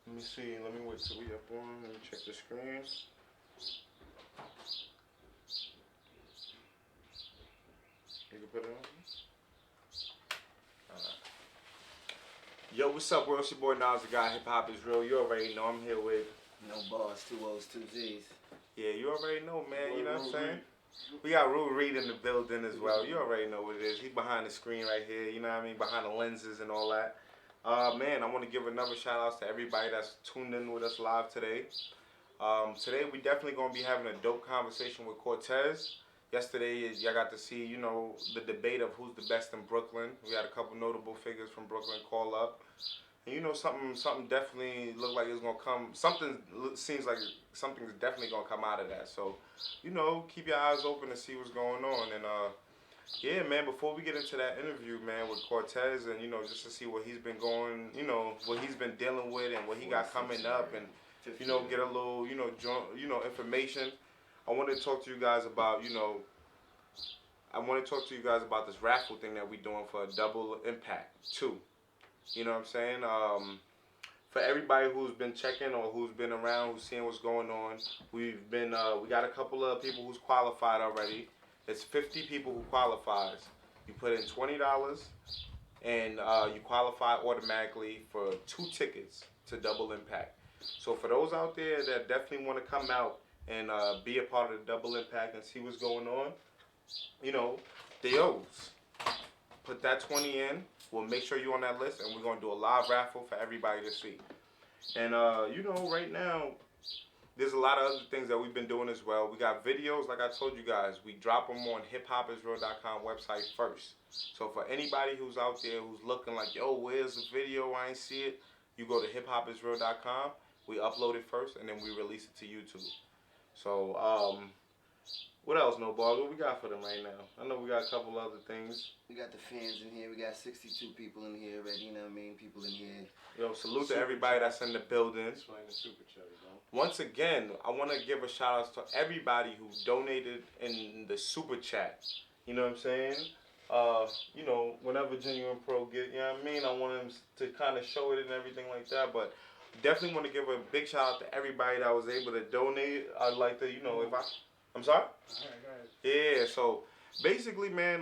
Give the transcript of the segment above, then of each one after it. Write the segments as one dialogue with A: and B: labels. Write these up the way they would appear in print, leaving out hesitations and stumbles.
A: Let me see. Let me wait till we up on. Let me check the screen. You can put it on. Alright. Yo, what's up, world? It's your boy Nas, the guy. Hip Hop is real. You already know I'm here with.
B: No bars, 2 O's, 2 Z's.
A: Yeah, you already know, man. You know what I'm saying? We got Reid in the building as well. You already know what it is. He's behind the screen right here. You know what I mean? Behind the lenses and all that. Man, I want to give another shout out to everybody that's tuned in with us live today. Today we definitely gonna be having a dope conversation with Cortez. Yesterday, y'all got to see, you know, the debate of who's the best in Brooklyn. We had a couple notable figures from Brooklyn call up. And you know, something definitely looked like it's gonna come. Something seems like something's definitely gonna come out of that. So, you know, keep your eyes open to see what's going on. And yeah, man. Before we get into that interview, man, with Cortez, and you know, just to see what he's been going, you know, what he's been dealing with, and what he got coming up, and you know, get a little, you know, information. I want to talk to you guys about, you know, this raffle thing that we're doing for a double impact too. You know what I'm saying? For everybody who's been checking or who's been around, who's seeing what's going on, we got a couple of people who's qualified already. It's 50 people who qualifies. You put in $20 and you qualify automatically for 2 tickets to Double Impact. So for those out there that definitely want to come out and be a part of the Double Impact and see what's going on, you know, they O's. Put that 20 in. We'll make sure you're on that list, and we're going to do a live raffle for everybody to see. And, you know, right now, there's a lot of other things that we've been doing as well. We got videos, like I told you guys. We drop them on hiphopisreal.com website first. So for anybody who's out there who's looking like, yo, where's the video? I ain't see it. You go to hiphopisreal.com. We upload it first, and then we release it to YouTube. So, what else, No Ball? What we got for them right now? I know we got a couple other things.
B: We got the fans in here. We got 62 people in here already. You know what I mean? People in here.
A: Yo, salute to everybody that's in the building.
C: Explain the super chat, bro.
A: Once again, I want to give a shout out to everybody who donated in the super chat. You know what I'm saying? You know, whenever Genuine Pro get, you know what I mean? I want them to kind of show it and everything like that, but definitely want to give a big shout out to everybody that was able to donate. I'd like to, you know, I'm sorry?
C: Alright, go ahead.
A: Yeah, so basically, man,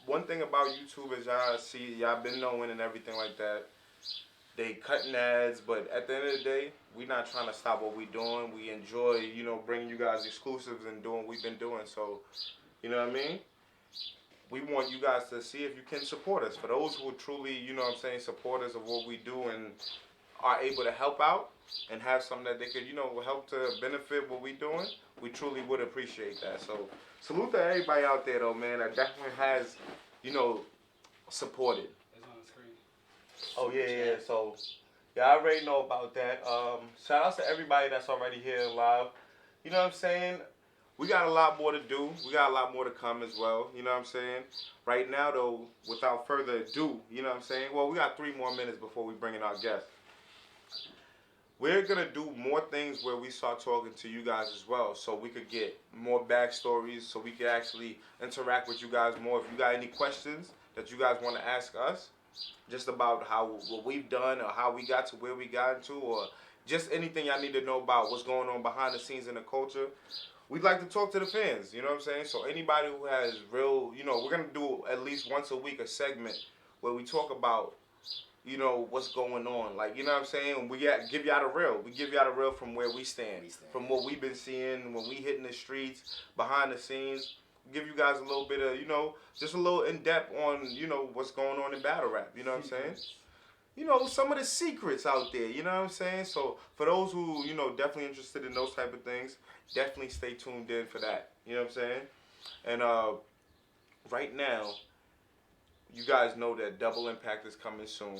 A: one thing about YouTube is y'all been knowing and everything like that. They cutting ads, but at the end of the day, we not trying to stop what we doing. We enjoy, you know, bringing you guys exclusives and doing what we've been doing. So, you know what I mean? We want you guys to see if you can support us. For those who are truly, you know what I'm saying, supporters of what we do and are able to help out and have something that they could, you know, help to benefit what we're doing, we truly would appreciate that. So, salute to everybody out there, though, man, that definitely has, you know, supported.
C: It's on the screen.
A: Oh, yeah. So, yeah, I already know about that. Shout out to everybody that's already here live. You know what I'm saying? We got a lot more to do. We got a lot more to come as well. You know what I'm saying? Right now, though, without further ado, you know what I'm saying? Well, we got 3 more minutes before we bring in our guest. We're going to do more things where we start talking to you guys as well, so we could get more backstories, so we could actually interact with you guys more. If you got any questions that you guys want to ask us, just about what we've done or how we got to where we got to, or just anything y'all need to know about what's going on behind the scenes in the culture, we'd like to talk to the fans, you know what I'm saying? So anybody who has real, you know, we're going to do at least once a week a segment where we talk about, you know, what's going on. Like, you know what I'm saying? We give y'all the real. We give y'all the real from where we stand. From what we've been seeing when we hitting the streets, behind the scenes. Give you guys a little bit of, you know, just a little in-depth on, you know, what's going on in battle rap. You know what I'm saying? You know, some of the secrets out there. You know what I'm saying? So, for those who, you know, definitely interested in those type of things, definitely stay tuned in for that. You know what I'm saying? And right now, you guys know that Double Impact is coming soon.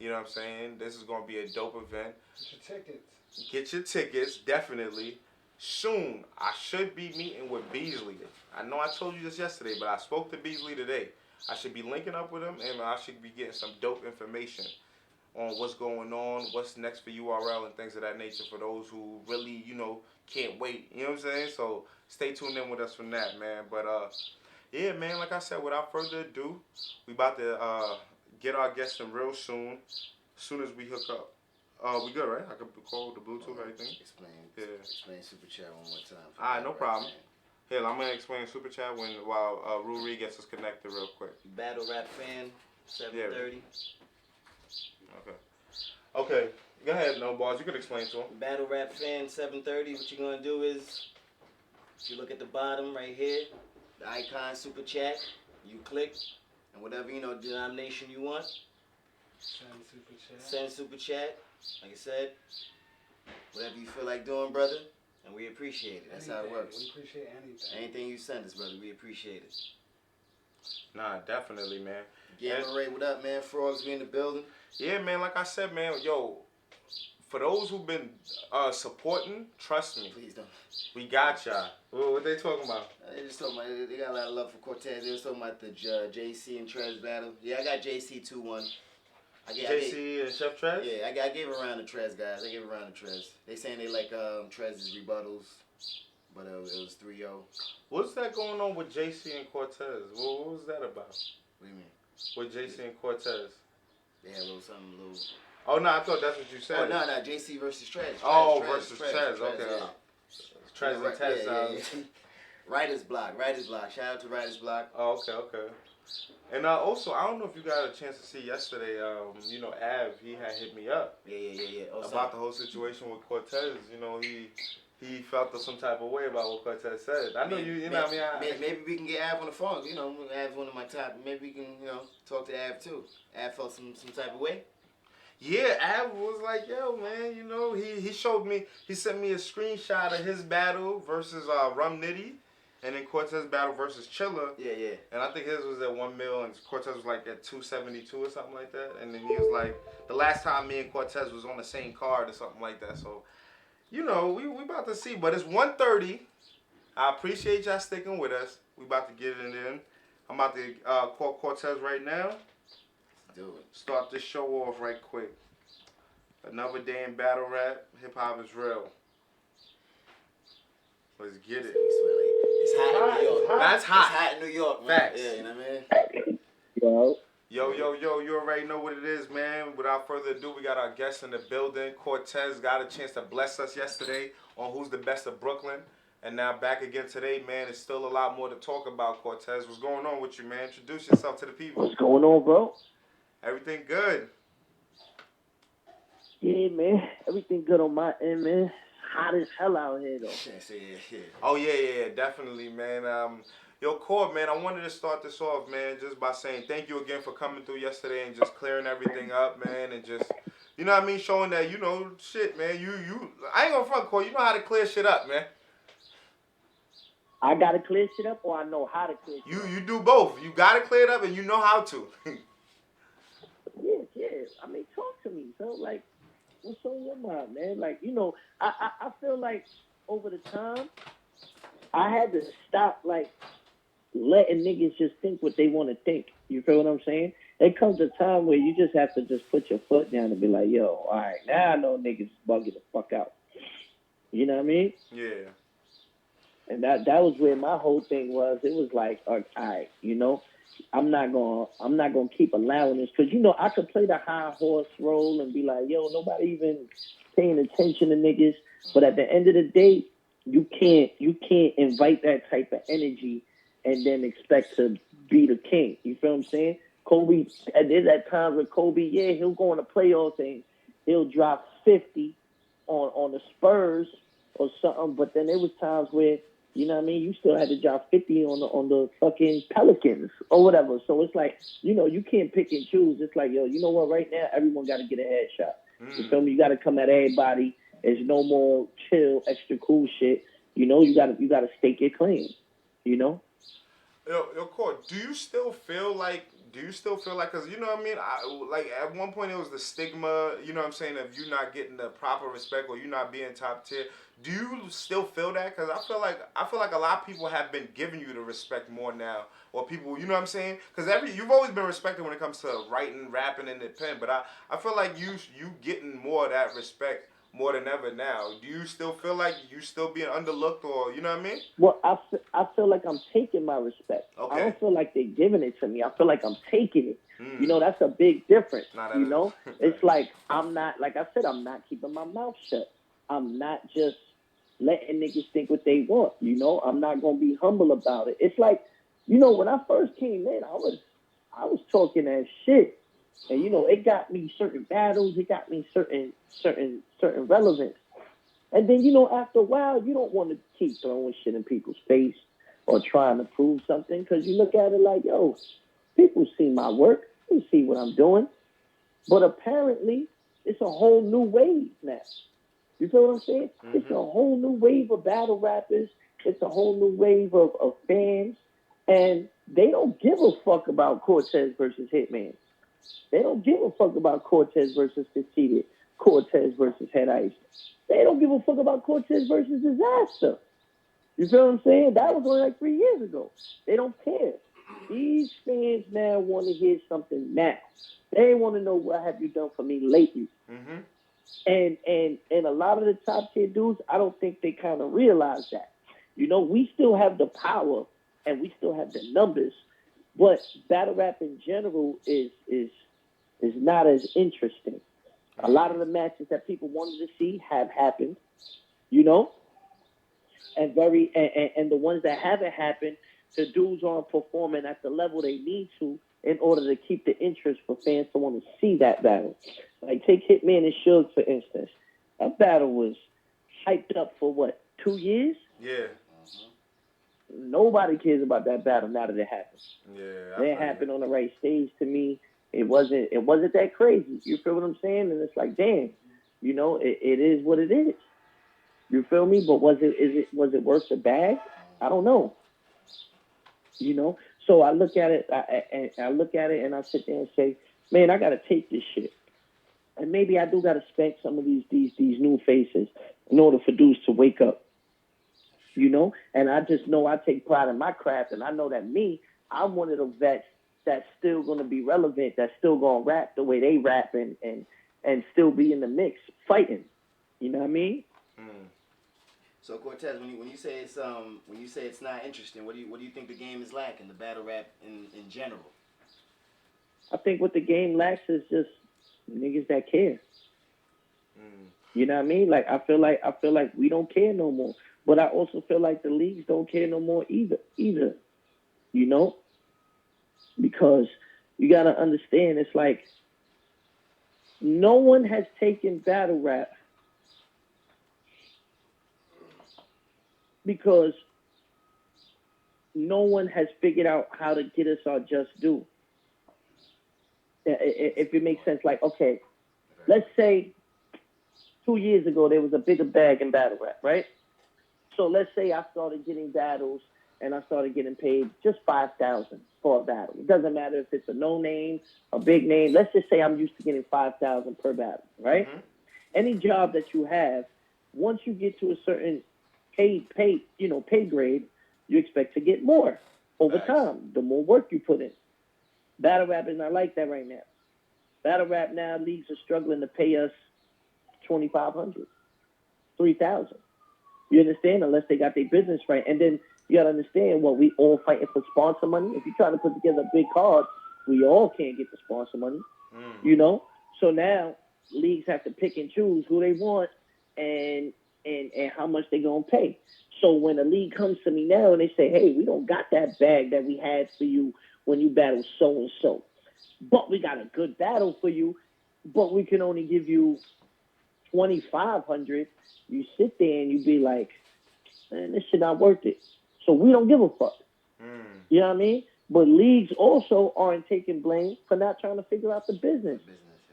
A: You know what I'm saying? This is going to be a dope event.
C: Get your tickets.
A: Get your tickets, definitely. Soon, I should be meeting with Beasley. I know I told you this yesterday, but I spoke to Beasley today. I should be linking up with him, and I should be getting some dope information on what's going on, what's next for URL, and things of that nature for those who really, you know, can't wait. You know what I'm saying? So, stay tuned in with us from that, man. But, yeah, man, like I said, without further ado, we about to get our guest in real soon. as soon as we hook up. We good, right? I can call the Bluetooth, everything?
B: Explain Super Chat one more time.
A: Alright, no problem. Here, I'm going to explain Super Chat while Reid gets us connected real quick.
B: Battle Rap Fan, 7:30.
A: Okay. Go ahead, no balls. You can explain to him.
B: Battle Rap Fan, 7:30. What you're going to do is, if you look at the bottom right here, the icon Super Chat, you click, and whatever, denomination you want, send Super Chat. Like I said, whatever you feel like doing, brother, and we appreciate it. That's how it works.
C: We appreciate anything.
B: Anything you send us, brother, we appreciate it.
A: Nah, definitely, man.
B: Gamma Ray, what up, man? Frogs, we in the building.
A: Yeah, man, like I said, man, yo, for those who've been supporting, trust me.
B: Please don't.
A: We got y'all. What they talking about?
B: They just talking about, they got a lot of love for Cortez. They was talking about the JC and Trez battle. Yeah, I got JC 2-1.
A: JC and Chef Trez?
B: Yeah, I gave a round to Trez, guys. I gave a round to Trez. They saying they like Trez's rebuttals, but it was 3-0.
A: What's that going on with JC and Cortez? What was that about?
B: What do you mean?
A: With JC and Cortez?
B: They had a little something, a little...
A: Oh, no, I thought that's what you said.
B: Oh, no, JC versus Trez.
A: Versus Trez, okay.
B: Yeah.
A: Trez and Tez.
B: Yeah. Writer's Block. Shout out to Writer's Block.
A: Oh, okay. And also, I don't know if you got a chance to see yesterday, Av, he had hit me up.
B: Yeah.
A: About the whole situation with Cortez. He felt some type of way about what Cortez said. I know
B: maybe we can get Av on the phone. Av's one of my top. Maybe we can, talk to Av too. Av felt some type of way.
A: Yeah, Av was like, yo, man, he showed me, he sent me a screenshot of his battle versus Rum Nitty, and then Cortez battle versus Chilla.
B: Yeah.
A: And I think his was at 1 mil, and Cortez was like at 272 or something like that. And then he was like, the last time me and Cortez was on the same card or something like that. So, we about to see, but it's 1:30. I appreciate y'all sticking with us. We about to get it in. I'm about to call Cortez right now.
B: Do it.
A: Start this show off right quick. Another day in battle rap. Hip hop is real. Let's get it.
B: It's hot in New York.
A: That's hot.
B: It's hot in New York, man.
A: Facts.
B: Yeah, you know what I mean?
A: Yo, you already know what it is, man. Without further ado, we got our guests in the building. Cortez got a chance to bless us yesterday on Who's the Best of Brooklyn. And now back again today, man. There's still a lot more to talk about, Cortez. What's going on with you, man? Introduce yourself to the people.
D: What's going on, bro?
A: Everything good?
D: Yeah, man. Everything good on my end, man. Hot as hell out here, though.
B: Yeah.
A: Oh, yeah, definitely, man. Yo, Cord, man, I wanted to start this off, man, just by saying thank you again for coming through yesterday and just clearing everything up, man, and just, showing that, shit, man, I ain't gonna front, Cord, you know how to clear shit up, man.
D: I gotta clear shit up, or I know how to clear shit up?
A: You do both. You gotta clear it up, and you know how to.
D: Yeah. I mean, talk to me. So, like, what's on your mind, man? Like, I feel like over the time, I had to stop, like, letting niggas just think what they want to think. You feel what I'm saying? There comes a time where you just have to just put your foot down and be like, yo, all right, now I know niggas is bugging the fuck out. You know what I mean?
A: Yeah.
D: And that was where my whole thing was. It was like, all right, I'm not gonna keep allowing this, because I could play the high horse role and be like, yo, nobody even paying attention to niggas. But at the end of the day, you can't invite that type of energy and then expect to be the king. You feel what I'm saying? Kobe, there's at times with Kobe, yeah, he'll go on the playoffs and he'll drop 50 on the Spurs or something. But then there was times where, you still had to drop 50 on the fucking Pelicans or whatever. So it's like, you can't pick and choose. It's like, yo, you know what? Right now, everyone got to get a headshot. You feel me? You got to come at everybody. There's no more chill, extra cool shit. You got to stake your claim. Yo,
A: Cord, do you still feel like, because you know what I mean? Like at one point it was the stigma, you know what I'm saying, of you not getting the proper respect or you not being top tier. Do you still feel that? Because I feel like a lot of people have been giving you the respect more now, or people, you know what I'm saying? Because you've always been respected when it comes to writing, rapping, and the pen. But I feel like you getting more of that respect more than ever now. Do you still feel like you still being underlooked, or you know what I mean?
D: Well, I feel like I'm taking my respect.
A: Okay.
D: I don't feel like they're giving it to me. I feel like I'm taking it. You know, that's a big difference. You know, it's like I'm not, like I said, I'm not keeping my mouth shut. I'm not just letting niggas think what they want. You know, I'm not gonna be humble about it. It's like, you know, when I first came in, I was talking that shit, and you know, it got me certain battles. It got me certain relevance. And then, you know, after a while, you don't want to keep throwing shit in people's face or trying to prove something, because you look at it like, yo, people see my work. They see what I'm doing. But apparently, it's a whole new wave now. You feel what I'm saying? Mm-hmm. It's a whole new wave of battle rappers. It's a whole new wave of fans. And they don't give a fuck about Cortez versus Hitman. They don't give a fuck about Cortez versus Conceited. Cortez versus Head Ice. They don't give a fuck about Cortez versus Disaster. You feel what I'm saying? That was only like 3 years ago. They don't care. These fans now want to hear something now. They want to know, what have you done for me lately? Mm-hmm. And a lot of the top tier dudes, I don't think they kind of realize that. You know, we still have the power and we still have the numbers, but battle rap in general is not as interesting. A lot of the matches that people wanted to see have happened, you know, and the ones that haven't happened, the dudes aren't performing at the level they need to in order to keep the interest for fans to want to see that battle. Like, take Hitman and Suge, for instance. That battle was hyped up for, what, 2 years?
A: Yeah.
D: Nobody cares about that battle now that it happened.
A: Yeah.
D: It happened on the right stage to me. It wasn't that crazy. You feel what I'm saying? And it's like, damn, you know, it is what it is. You feel me? But was it worth the bag? I don't know. You know? So I look at it, and I sit there and say, man, I gotta take this shit. And maybe I do gotta spank some of these new faces in order for dudes to wake up. You know? And I just know I take pride in my craft, and I know that I'm one of the vets that's still going to be relevant, that's still going to rap the way they rap and still be in the mix fighting. You know what I mean?
B: Mm. So Cortez, when you say it's not interesting, what do you think the game is lacking, the battle rap in general?
D: I think what the game lacks is just niggas that care. Mm. You know what I mean? Like I feel like we don't care no more. But I also feel like the leagues don't care no more either. You know? Because you got to understand, it's like no one has taken battle rap because no one has figured out how to get us our just due. If it makes sense, like, okay, let's say 2 years ago there was a bigger bag in battle rap, right? So let's say I started getting battles and I started getting paid just $5,000 for a battle. It doesn't matter if it's a no name, a big name. Let's just say I'm used to getting $5,000 per battle, right? Mm-hmm. Any job that you have, once you get to a certain pay grade, you expect to get more over time. The more work you put in. Battle rap is not like that right now. Battle rap now, leagues are struggling to pay us $2,500, $3,000. You understand? Unless they got their business right. And then you got to understand what we all fighting for sponsor money. If you try to put together a big card, we all can't get the sponsor money, you know? So now leagues have to pick and choose who they want and how much they're going to pay. So when a league comes to me now and they say, hey, we don't got that bag that we had for you when you battled so-and-so, but we got a good battle for you, but we can only give you $2,500, you sit there and you be like, man, this shit not worth it. So we don't give a fuck. You know what I mean? But leagues also aren't taking blame for not trying to figure out the business.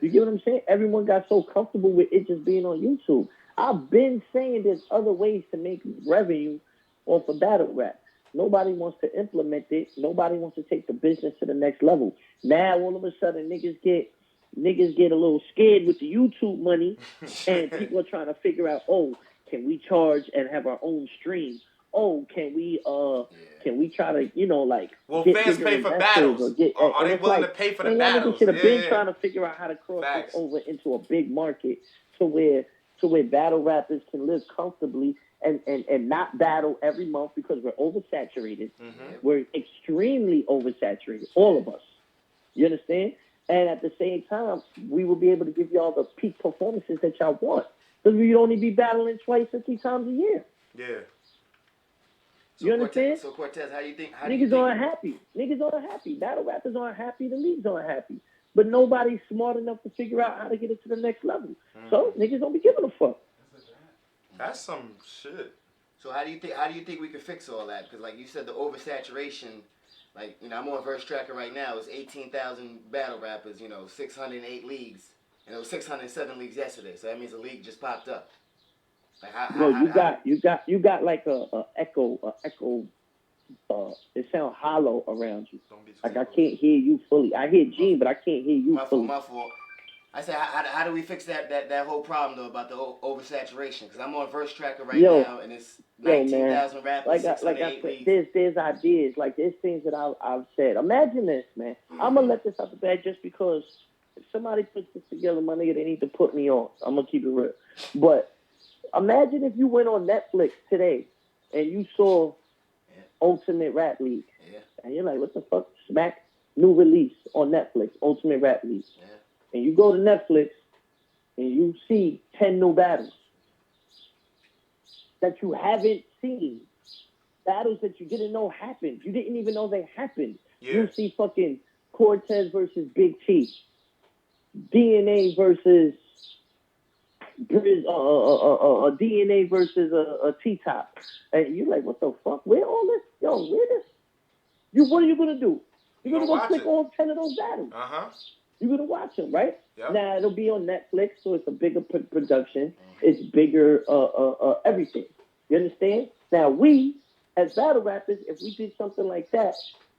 D: You get what I'm saying? Everyone got so comfortable with it just being on YouTube. I've been saying there's other ways to make revenue off of battle rap. Nobody wants to implement it. Nobody wants to take the business to the next level. Now all of a sudden niggas get a little scared with the YouTube money, and people are trying to figure out, oh, can we charge and have our own stream? Oh, can we try to, you know, like,
A: well, fans pay for battles. Are they willing to pay for the battles?
D: Niggas should have been trying to figure out how to cross this over into a big market to where to where battle rappers can live comfortably and not battle every month because we're oversaturated.
A: Mm-hmm.
D: We're extremely oversaturated, all of us. You understand? And at the same time, we will be able to give y'all the peak performances that y'all want. Because we'd only be battling twice or 3 times a year.
A: Yeah.
D: You understand?
B: So Cortez, how do you think?
D: Niggas aren't happy. Niggas aren't happy. Battle rappers aren't happy. The leagues aren't happy. But nobody's smart enough to figure out how to get it to the next level. So niggas don't be giving a fuck.
A: That's some shit.
B: So how do you think we could fix all that? Because like you said, the oversaturation. Like, you know, I'm on Verse Tracker right now. It's 18,000 battle rappers. 608 leagues, and it was 607 leagues yesterday. So that means a league just popped up. Like
D: you got like a echo. It sounds hollow around you. Like I can't hear you fully. I hear Gene, but I can't hear you fully.
B: My fault. I said, how do we fix that whole problem though about the oversaturation? Because I'm on Verse Tracker right now, and it's 19,000 rappers, 608 leagues.
D: There's ideas, like there's things that I've said. Imagine this, man. I'm gonna let this out the bag just because if somebody puts this together, my nigga, they need to put me on. I'm gonna keep it real. But imagine if you went on Netflix today and you saw Ultimate Rap League, and you're like, what the fuck? Smack new release on Netflix, Ultimate Rap League.
B: Yeah.
D: And you go to Netflix and you see 10 new battles that you haven't seen. Battles that you didn't know happened. You didn't even know they happened.
A: Yeah.
D: You see fucking Cortez versus Big T. DNA versus DNA versus a T-Top. And you're like, what the fuck? Where all this? Yo, where this? What are you going to do? You're going to go click on 10 of those battles.
A: Uh-huh.
D: You're going to watch them, right?
A: Yep.
D: Now, it'll be on Netflix, so it's a bigger production. It's bigger everything. You understand? Now, we, as battle rappers, if we did something like that,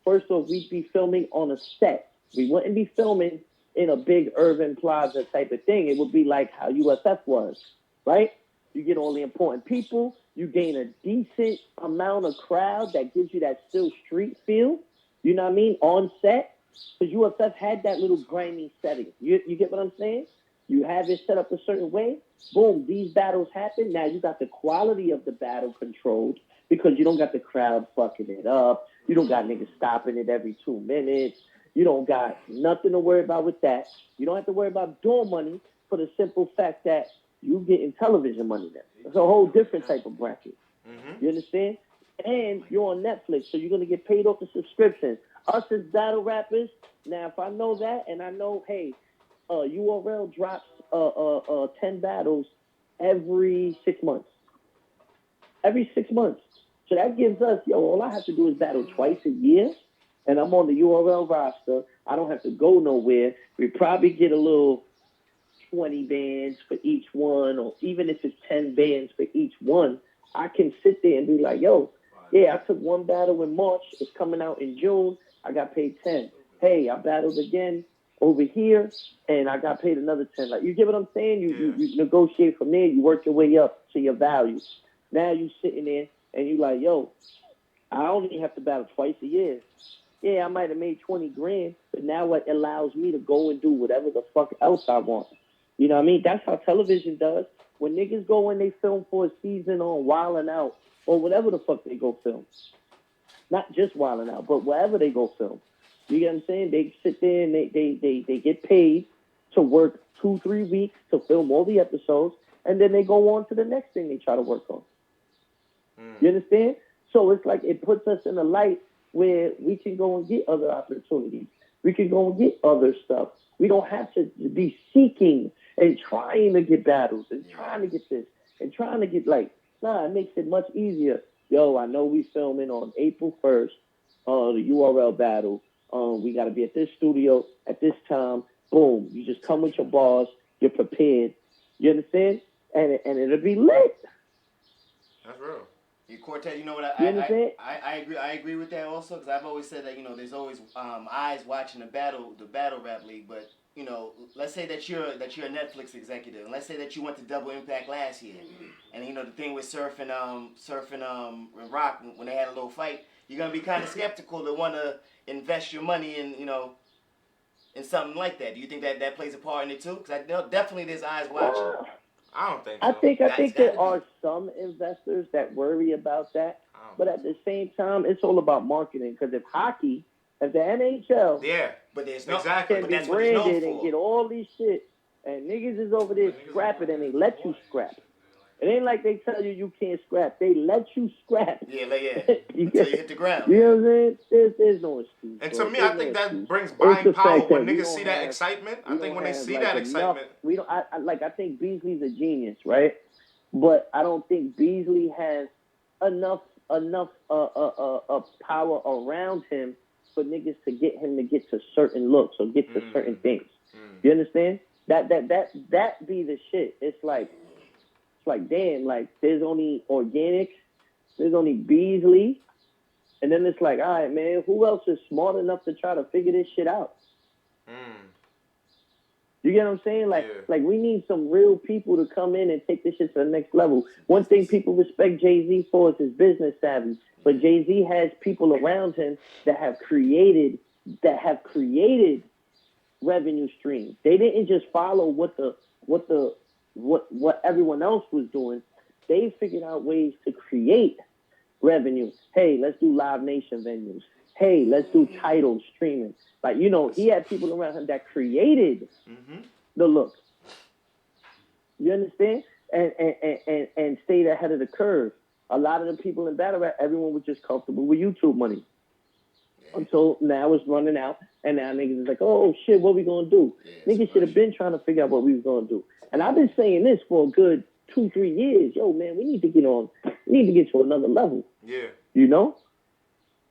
D: first off, we'd be filming on a set. We wouldn't be filming in a big urban plaza type of thing. It would be like how USF was, right? You get all the important people. You gain a decent amount of crowd that gives you that still street feel. You know what I mean? On set. Because USF had that little grimy setting. You get what I'm saying? You have it set up a certain way. Boom, these battles happen. Now you got the quality of the battle controlled because you don't got the crowd fucking it up. You don't got niggas stopping it every 2 minutes. You don't got nothing to worry about with that. You don't have to worry about door money for the simple fact that you getting television money now. It's a whole different type of bracket.
A: Mm-hmm.
D: You understand? And you're on Netflix, so you're going to get paid off the subscription. Us as battle rappers, now if I know that and I know, hey, URL drops 10 battles every 6 months. Every 6 months. So that gives us, all I have to do is battle twice a year, and I'm on the URL roster. I don't have to go nowhere. We probably get a little 20 bands for each one, or even if it's 10 bands for each one, I can sit there and be like, I took one battle in March. It's coming out in June. I got paid 10. Hey, I battled again over here, and I got paid another 10. Like, you get what I'm saying? You negotiate from there. You work your way up to your value. Now you sitting there, and you like, I only have to battle twice a year. Yeah, I might have made 20 grand, but now it allows me to go and do whatever the fuck else I want. You know what I mean? That's how television does. When niggas go and they film for a season on Wildin' Out, or whatever the fuck they go film. Not just Wildin' Out, but wherever they go film. You get what I'm saying? They sit there and they get paid to work 2-3 weeks to film all the episodes, and then they go on to the next thing they try to work on. You understand? So it's like it puts us in a light where we can go and get other opportunities. We can go and get other stuff. We don't have to be seeking and trying to get battles and trying to get this and trying to get it makes it much easier. I know we filming on April 1st, the URL battle. We got to be at this studio at this time. Boom. You just come with your bars. You're prepared. You understand? And it'll be lit.
A: That's real.
B: Cortez, you know what? I agree with that also, because I've always said that there's always eyes watching the battle rap league. But let's say that you're a Netflix executive, and let's say that you went to Double Impact last year, and the thing with Surf and Rock when they had a little fight, you're gonna be kind of skeptical to want to invest your money in something like that. Do you think that plays a part in it too? Because definitely there's eyes watching.
A: I don't think so.
D: I think there are some investors that worry about that, but at the same time, it's all about marketing. Because if the NHL,
B: but there's
A: exactly,
D: can be branded and get all these shit, and niggas is over there scrapping, and they let you scrap. It ain't like they tell you can't scrap. They let you scrap.
B: Yeah. Until you hit the ground.
D: You know what I'm saying? There's no excuse.
A: And to me, I think that brings buying power when niggas see that excitement. I think when they see that excitement.
D: I think Beasley's a genius, right? But I don't think Beasley has enough power around him for niggas to get him to get to certain looks or get to certain things. You understand? That be the shit. It's like damn, like there's only organic, there's only Beasley, and then it's like, all right, man, who else is smart enough to try to figure this shit out? You get what I'm saying? Like we need some real people to come in and take this shit to the next level. One thing people respect Jay-Z for is his business savvy, but Jay-Z has people around him that have created revenue streams. They didn't just follow what everyone else was doing. They figured out ways to create revenue. Hey, let's do Live Nation venues. Hey, let's do Tidal streaming. Like, you know, he had people around him that created the look. You understand? And stayed ahead of the curve. A lot of the people in battle rap, everyone was just comfortable with YouTube money. Until now it's running out, and now niggas is like, oh shit, what we gonna do? Niggas should have been trying to figure out what we was gonna do. And I've been saying this for a good 2-3 years. Yo, man, we need to get to another level.
A: Yeah.
D: You know?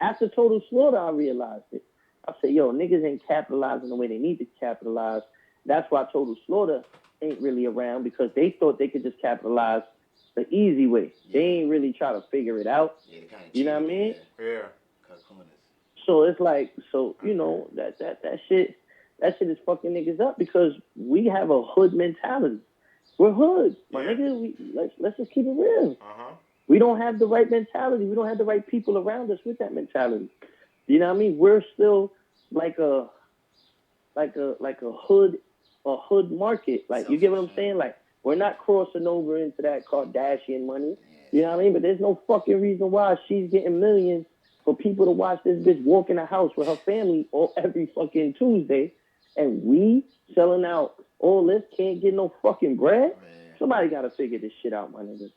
D: After Total Slaughter, I realized it. I said, yo, niggas ain't capitalizing the way they need to capitalize. That's why Total Slaughter ain't really around, because they thought they could just capitalize the easy way. They ain't really try to figure it out. You know what I mean?
A: Yeah.
D: So it's like, you know, that shit is fucking niggas up, because we have a hood mentality. We're hood, my nigga. Let's just keep it real. We don't have the right mentality. We don't have the right people around us with that mentality. You know what I mean? We're still like a hood market. Like, you get what I'm saying? Like, we're not crossing over into that Kardashian money. You know what I mean? But there's no fucking reason why she's getting millions for people to watch this bitch walk in the house with her family every fucking Tuesday, and we selling out all this, can't get no fucking bread. Somebody got to figure this shit out, my niggas.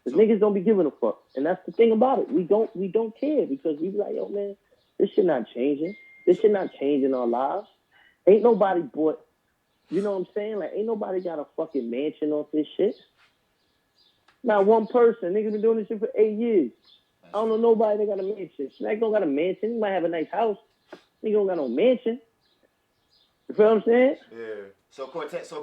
D: The niggas don't be giving a fuck, and that's the thing about it. We don't care, because we be like, yo, man, this shit not changing. This shit not changing our lives. Ain't nobody bought, you know what I'm saying? Like, ain't nobody got a fucking mansion off this shit. Not one person. Niggas been doing this shit for 8 years. I don't know nobody that got a mansion. Smack don't got a mansion. He might have a nice house. Nigga don't got no mansion. You feel what I'm saying?
A: Yeah.
B: So Cortez,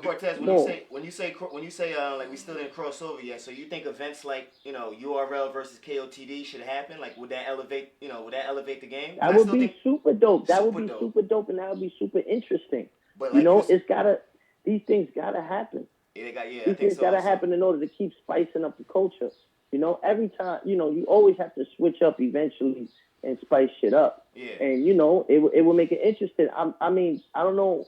B: when you say like we still didn't cross over yet, so you think events like, you know, URL versus KOTD should happen? Like, would that elevate the game?
D: That would be super dope. That would be super dope, and that would be super interesting. But like, you know, these things gotta happen. These things gotta happen in order to keep spicing up the culture. You know, every time, you know, you always have to switch up eventually and spice shit up.
B: Yeah.
D: And, you know, it will make it interesting. I mean, I don't know,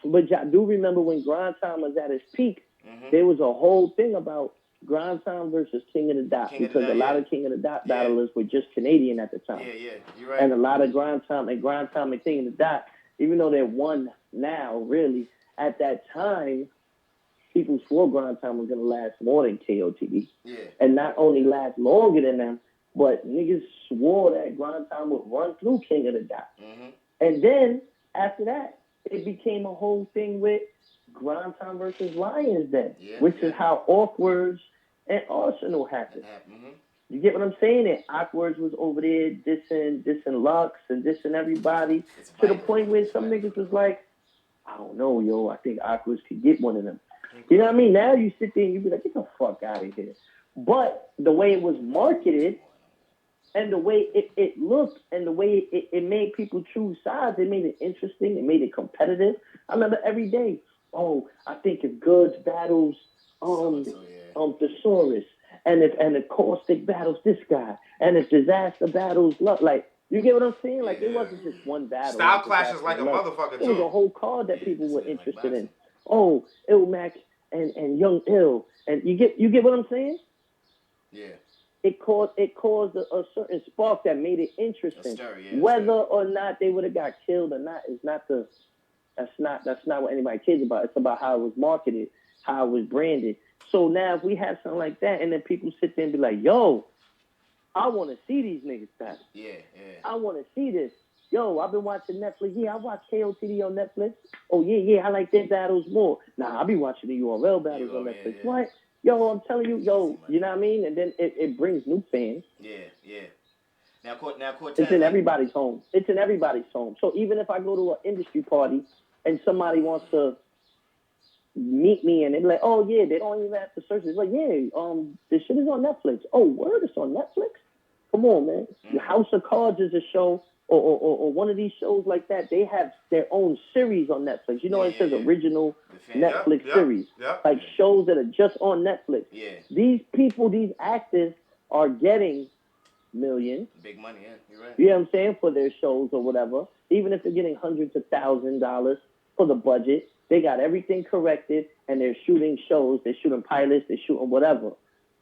D: but I do remember when Grind Time was at its peak, there was a whole thing about Grind Time versus King of the Dot, because a lot of King of the Dot battlers were just Canadian at the time.
B: Yeah, you're right.
D: And a lot of Grind Time and King of the Dot, even though they're one now, really, at that time, people swore Grind Time was going to last more than KOTD.
B: Yeah.
D: And not only last longer than them, but niggas swore that Grind Time would run through King of the Dot. And then, after that, it became a whole thing with Grind Time versus Lions Den, which is how Awkwards and Arsenal happened. You get what I'm saying? And Awkwards was over there dissing Lux and dissing everybody, to the point where some niggas was like, I don't know, yo, I think Awkwards could get one of them. You know what I mean? Now you sit there and you be like, get the fuck out of here. But the way it was marketed, and the way it looked, and the way it made people choose sides, it made it interesting, it made it competitive. I remember every day, I think if Goods battles Thesaurus, and if Caustic battles this guy, and if Disaster battles Love, like, you get what I'm saying? Like, it wasn't just one battle.
A: Style clashes like a motherfucker, too.
D: It was a whole card that people were interested in. Oh, Illmac and Young Ill, and you get what I'm saying?
B: Yeah.
D: It caused a certain spark that made it interesting.
B: Stir, yeah,
D: Whether or not they would have got killed or not is not that's not what anybody cares about. It's about how it was marketed, how it was branded. So now if we have something like that, and then people sit there and be like, "Yo, I want to see these niggas battle.
B: Yeah.
D: I want to see this. Yo, I've been watching Netflix. Yeah, I watch KOTD on Netflix. Oh yeah, I like their battles more. Nah, I'll be watching the URL battles on Netflix.
B: Yeah.
D: What? Yo, I'm telling you, you know what I mean? And then it brings new fans.
B: Yeah. Now Cortez.
D: It's in everybody's home. So even if I go to an industry party and somebody wants to meet me and they're like, oh yeah, they don't even have to search. It's like, yeah, this shit is on Netflix. Oh, word, it's on Netflix? Come on, man.
B: Mm-hmm.
D: House of Cards is a show, or one of these shows like that. They have their own series on Netflix. You know, it says original Netflix series. Like shows that are just on Netflix.
B: Yeah.
D: These people, these actors are getting millions.
B: Big money, yeah. You're right.
D: You know what I'm saying? For their shows or whatever. Even if they're getting hundreds of $1,000s for the budget, they got everything corrected and they're shooting shows, they're shooting pilots, they're shooting whatever.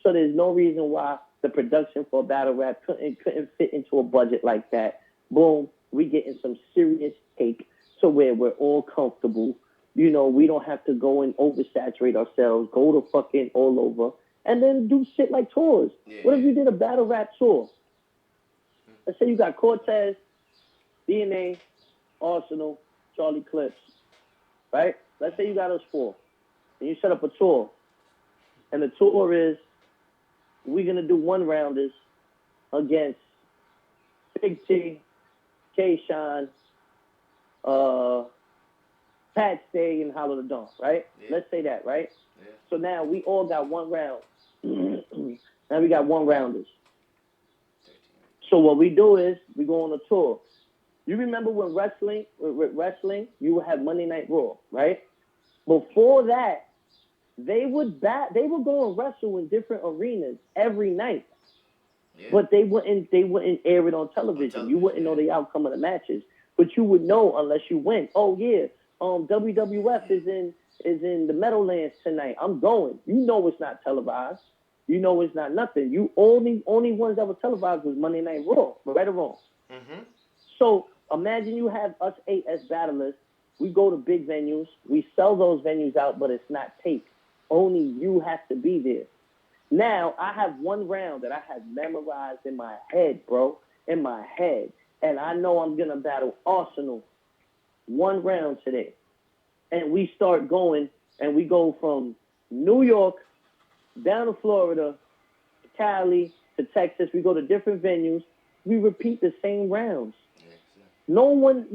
D: So there's no reason why the production for battle rap couldn't fit into a budget like that. Boom, we getting some serious take to where we're all comfortable. You know, we don't have to go and oversaturate ourselves, go to fucking all over, and then do shit like tours.
B: Yeah.
D: What if you did a battle rap tour? Let's say you got Cortez, DNA, Arsenal, Charlie Clips, right? Let's say you got us four, and you set up a tour, and the tour is we're going to do one-rounders against Big T, K-Shine, Pat Stay, and Hollow the Dawn, right?
B: Yeah.
D: Let's say that, right?
B: Yeah.
D: So now we all got one round. Now we got one-rounders. So what we do is we go on a tour. You remember when wrestling, you would have Monday Night Raw, right? Before that, they would go and wrestle in different arenas every night.
B: Yeah.
D: But they wouldn't air it on television. You wouldn't know the outcome of the matches. But you would know unless you went. Oh yeah, WWF is in the Meadowlands tonight. I'm going. You know it's not televised. You know it's not nothing. You only ones that were televised was Monday Night Raw, right or wrong.
A: Mm-hmm.
D: So imagine you have us 8 as battlers. We go to big venues. We sell those venues out, but it's not taped. Only you have to be there. Now, I have one round that I have memorized in my head, bro. In my head. And I know I'm going to battle Arsenal one round today. And we start going, and we go from New York down to Florida, to Cali, to Texas. We go to different venues. We repeat the same rounds. No one's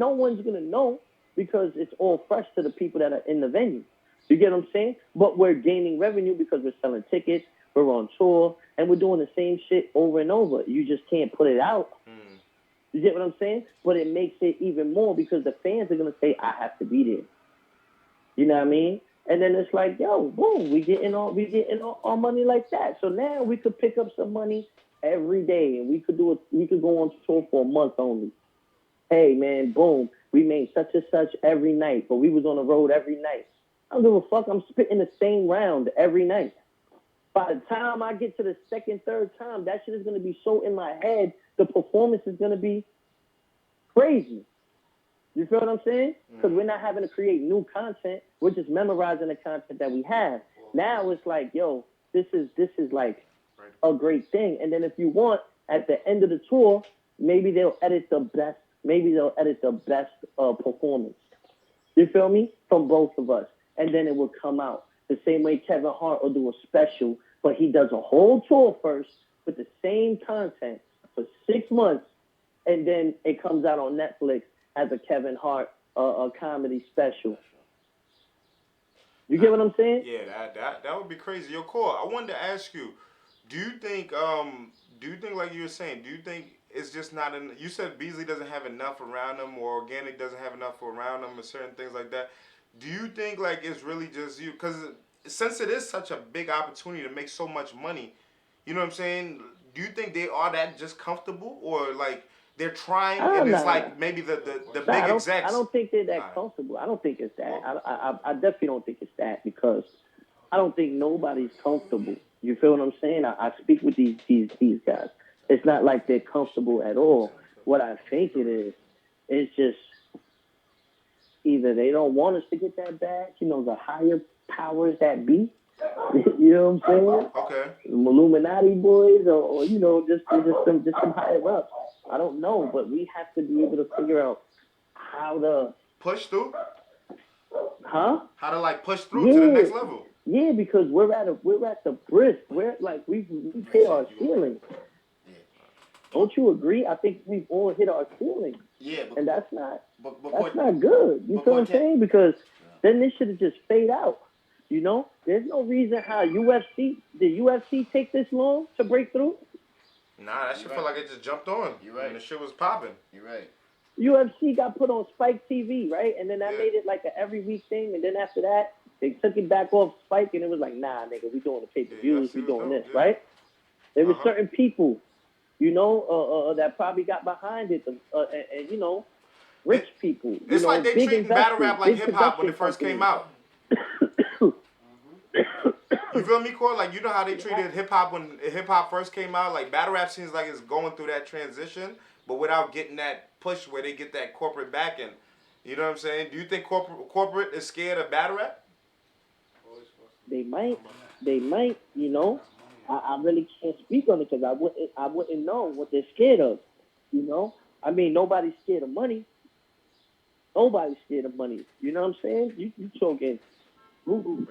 D: going to know because it's all fresh to the people that are in the venue. You get what I'm saying? But we're gaining revenue because we're selling tickets, we're on tour, and we're doing the same shit over and over. You just can't put it out. You get what I'm saying? But it makes it even more because the fans are going to say, I have to be there. You know what I mean? And then it's like, yo, boom, we getting our money like that. So now we could pick up some money every day, and we could go on tour for a month only. Hey man, boom, we made such and such every night, but we was on the road every night. I don't give a fuck. I'm spitting the same round every night. By the time I get to the second, third time, that shit is gonna be so in my head. The performance is gonna be crazy. You feel what I'm saying? Because we're not having to create new content. We're just memorizing the content that we have. Now it's like, yo, this is like a great thing. And then if you want, at the end of the tour, maybe they'll edit the best. Maybe they'll edit the best performance. You feel me? From both of us. And then it will come out. The same way Kevin Hart will do a special, but he does a whole tour first with the same content for 6 months. And then it comes out on Netflix as a Kevin Hart a comedy special. You get what I'm saying?
A: Yeah, that would be crazy. Yo, Cole, I wanted to ask you, do you think like you were saying, do you think it's just not you said Beasley doesn't have enough around him or Organic doesn't have enough around him or certain things like that. Do you think like it's really just you? Because since it is such a big opportunity to make so much money, you know what I'm saying? Do you think they are that just comfortable or like they're trying and it's like maybe the big execs?
D: I don't think they're that comfortable. I don't think it's that. I definitely don't think it's that because I don't think nobody's comfortable. You feel what I'm saying? I speak with these guys. It's not like they're comfortable at all. What I think it is, it's just either they don't want us to get that bag, the higher powers that be. You know what I'm saying?
A: Okay.
D: Illuminati boys, or just some higher ups. I don't know, but we have to be able to figure out how to
A: push through.
D: Huh?
A: How to push through to the next level.
D: Yeah, because we're at the brisk. We're we've hit our ceiling. Don't you agree? I think we've all hit our ceiling.
B: Yeah,
D: and that's not good. You feel what I'm saying? Because then this should have just fade out. There's no reason how the UFC take this long to break through.
A: Nah, that shit felt like it just jumped on.
B: You're right.
A: And the shit was popping.
B: You're right.
D: UFC got put on Spike TV, right? And then that made it like an every week thing. And then after that, they took it back off Spike, and it was like, nah, nigga, we doing the pay-per-views, we doing this, right? There were certain people, that probably got behind it, and rich people.
A: It's like they treating battle rap like hip-hop when it first came out. You feel me, Cor? Like, you know how they treated hip-hop when hip-hop first came out? Like, battle rap seems like it's going through that transition, but without getting that push where they get that corporate backing. You know what I'm saying? Do you think corporate is scared of battle rap?
D: They might. I really can't speak on it because I wouldn't know what they're scared of. I mean, nobody's scared of money. Nobody's scared of money. You know what I'm saying? You talking,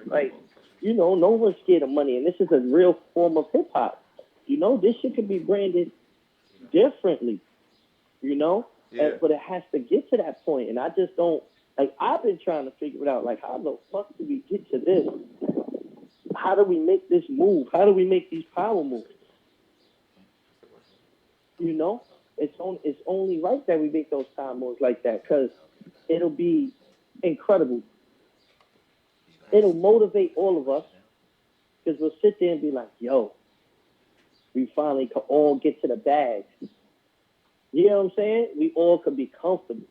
D: like, no one's scared of money, and this is a real form of hip hop. This shit could be branded differently.
A: Yeah.
D: But it has to get to that point, and I just don't. Like, I've been trying to figure it out. Like, how the fuck do we get to this? How do we make this move? How do we make these power moves? It's only right that we make those power moves like that, because it'll be incredible. It'll motivate all of us, because we'll sit there and be like, yo, we finally can all get to the bag. You know what I'm saying? We all could be comfortable.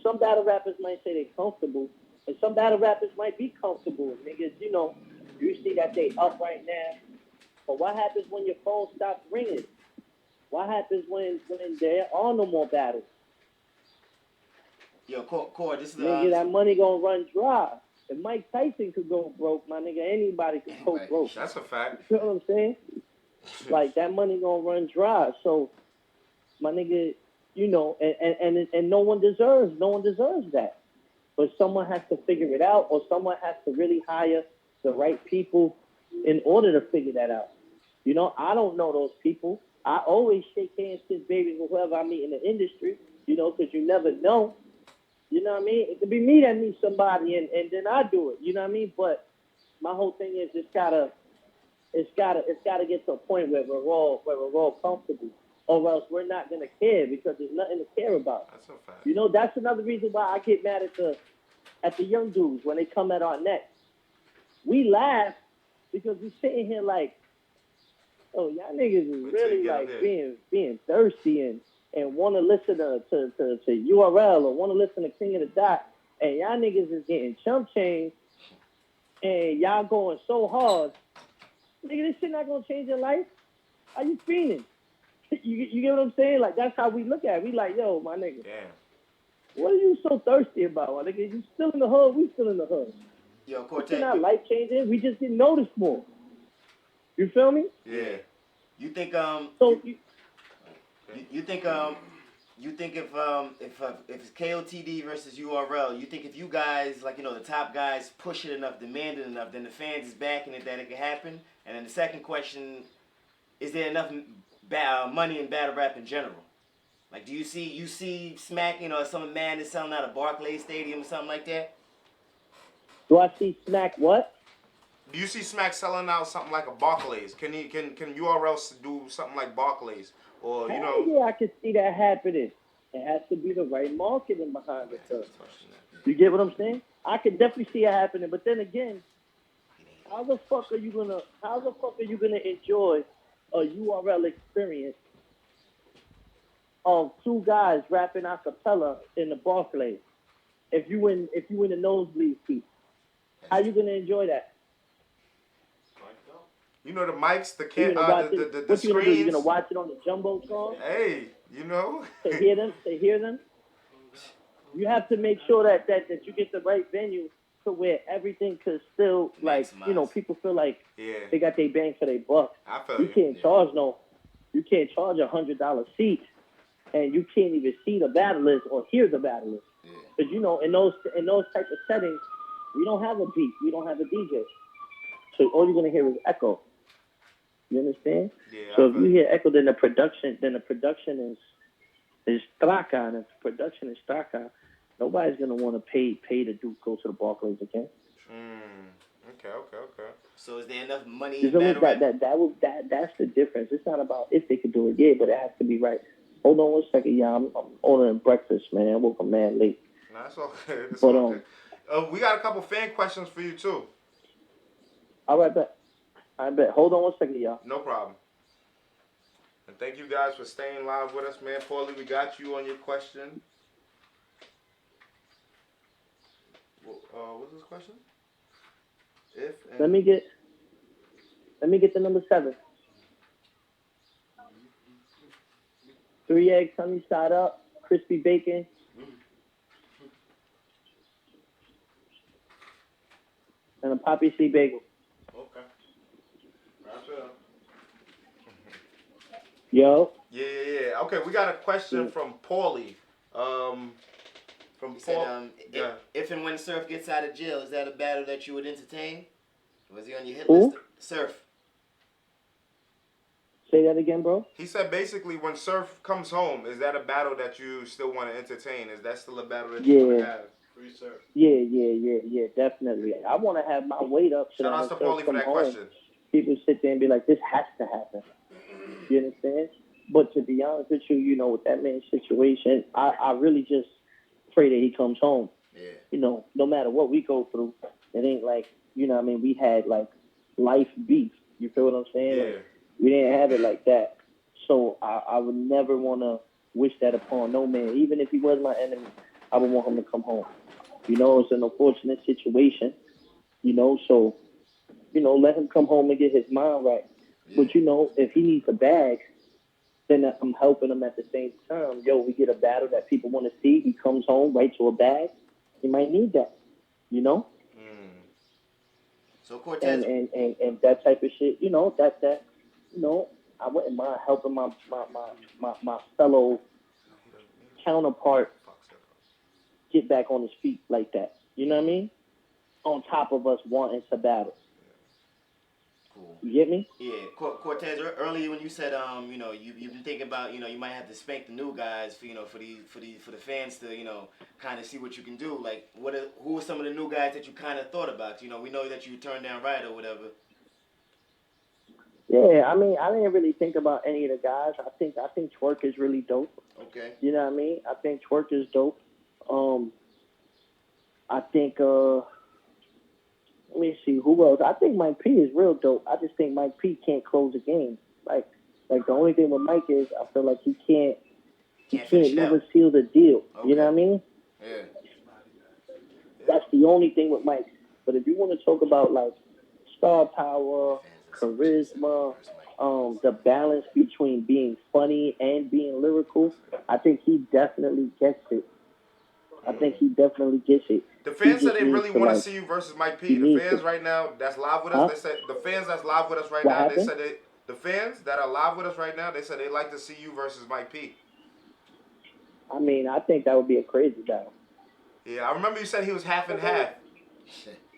D: Some battle rappers might say they're comfortable, and some battle rappers might be comfortable. Niggas, you see that they up right now. But what happens when your phone stops ringing? What happens when there are no more battles?
B: Yo, Core, this is
D: nigga, that money gonna run dry. If Mike Tyson could go broke, my nigga, anybody could go broke.
A: That's a fact.
D: You know what I'm saying? Like, that money gonna run dry. So, my nigga, and no one deserves that. But someone has to figure it out, or someone has to really hire the right people in order to figure that out. I don't know those people. I always shake hands, kiss babies with whoever I meet in the industry, because you never know. You know what I mean? It could be me that meets somebody and then I do it. You know what I mean? But my whole thing is it's gotta get to a point where we're all comfortable, or else we're not gonna care, because there's nothing to care about.
A: That's a fact.
D: That's another reason why I get mad at the young dudes when they come at our neck. We laugh because we sitting here like, oh, y'all niggas is really like being thirsty and want to listen to URL or want to listen to King of the Dot, and y'all niggas is getting chump change, and y'all going so hard. Nigga, this shit not gonna change your life. How you feeling? You get what I'm saying? Like, that's how we look at it. We like, yo, my nigga.
A: Damn.
D: What are you so thirsty about, my nigga? You still in the hood, we still in the hood.
B: Yo, Cortez.
D: It's not life changing. We just get noticed more. You feel me?
B: Yeah. You think you think if it's KOTD versus URL, you think if you guys, the top guys push it enough, demand it enough, then the fans is backing it, that it can happen? And then the second question, is there enough money in battle rap in general? Like, do you see Smack, some man is selling out a Barclays Stadium or something like that?
D: Do I see Smack what?
A: Do you see Smack selling out something like a Barclays? Can URL do something like Barclays? Or,
D: Yeah, I can see that happening. It has to be the right marketing behind it, though. You get what I'm saying? I can definitely see it happening, but then again, how the fuck are you gonna enjoy a URL experience of two guys rapping a cappella in the Barclays? If you in the nosebleed seat, how you gonna enjoy that?
A: You know the mics, the
D: the
A: screens.
D: You gonna do? You gonna watch it on the jumbotron?
A: Hey, you know.
D: To hear them. You have to make sure that you get the right venue to where everything could still people feel like they got their bang for their buck. You can't charge $100 seat, and you can't even see the battlers or hear the battlers. Because in those type of settings, we don't have a beat, we don't have a DJ, so all you're gonna hear is echo. You understand?
A: Yeah.
D: So if you hear echo, then the production is straka, and if production is straka, nobody's gonna want to pay to go to the Barclays again.
A: Okay.
B: So is there enough money?
D: That's the difference. It's not about if they could do it, but it has to be right. Hold on 1 second, y'all. I'm ordering breakfast, man. I woke up mad late.
A: Nah, that's okay. We got a couple fan questions for you too.
D: All right, bet. I bet. Hold on 1 second, y'all.
A: No problem. And thank you guys for staying live with us, man. Paulie, we got you on your question. What's this question?
D: Let me get the number 7. 3 eggs, sunny side up, crispy bacon. And a poppy seed bagel.
A: Okay. Wrap it up.
D: Yo.
A: Yeah. Okay, we got a question from Paulie.
B: He said, if and when Surf gets out of jail, is that a battle that you would entertain? Was he on your hit list? Surf.
D: Say that again, bro.
A: He said basically when Surf comes home, is that a battle that you still want to entertain? Is that still a battle that you want to have?
C: Free Surf.
D: Yeah, definitely. I want to have my weight up.
A: Shout out to Paulie for that question.
D: People sit there and be like, this has to happen. You understand? But to be honest with you, with that man's situation, I really just pray that he comes home.
B: Yeah.
D: No matter what we go through, it ain't like, we had like life beef. You feel what I'm saying?
A: Yeah.
D: Like, we didn't have it like that. So I would never want to wish that upon no man. Even if he was my enemy, I would want him to come home. It's an unfortunate situation, so, let him come home and get his mind right. Yeah. But, if he needs a bag, then I'm helping him at the same time. We get a battle that people want to see. He comes home right to a bag. He might need that,
B: So Cortez.
D: And that type of shit, I wouldn't mind helping my fellow counterpart get back on his feet like that. You know what I mean? On top of us wanting to battle.
B: Cool.
D: You get me?
B: Yeah. Cortez, earlier when you said, you've been thinking about, you might have to spank the new guys for the fans to, kind of see what you can do. Like, who are some of the new guys that you kind of thought about? We know that you turned down Reid or whatever.
D: Yeah, I mean, I didn't really think about any of the guys. I think Twerk is really dope.
B: Okay.
D: You know what I mean? I think Twerk is dope. I think, let me see, who else? I think Mike P is real dope. I just think Mike P can't close a game. Like the only thing with Mike is I feel like he can't never seal the deal. Okay. You know what I mean?
B: Yeah.
D: That's the only thing with Mike. But if you want to talk about like star power, charisma, the balance between being funny and being lyrical, I think he definitely gets it.
A: The fans said they really want to see you versus Mike P. The fans right now that's live with us, they said the fans that's live with us right now, they said the fans that are live with us right now, they said they'd like to see you versus Mike P.
D: I mean, I think that would be a crazy battle.
A: Yeah, I remember you said he was half and half.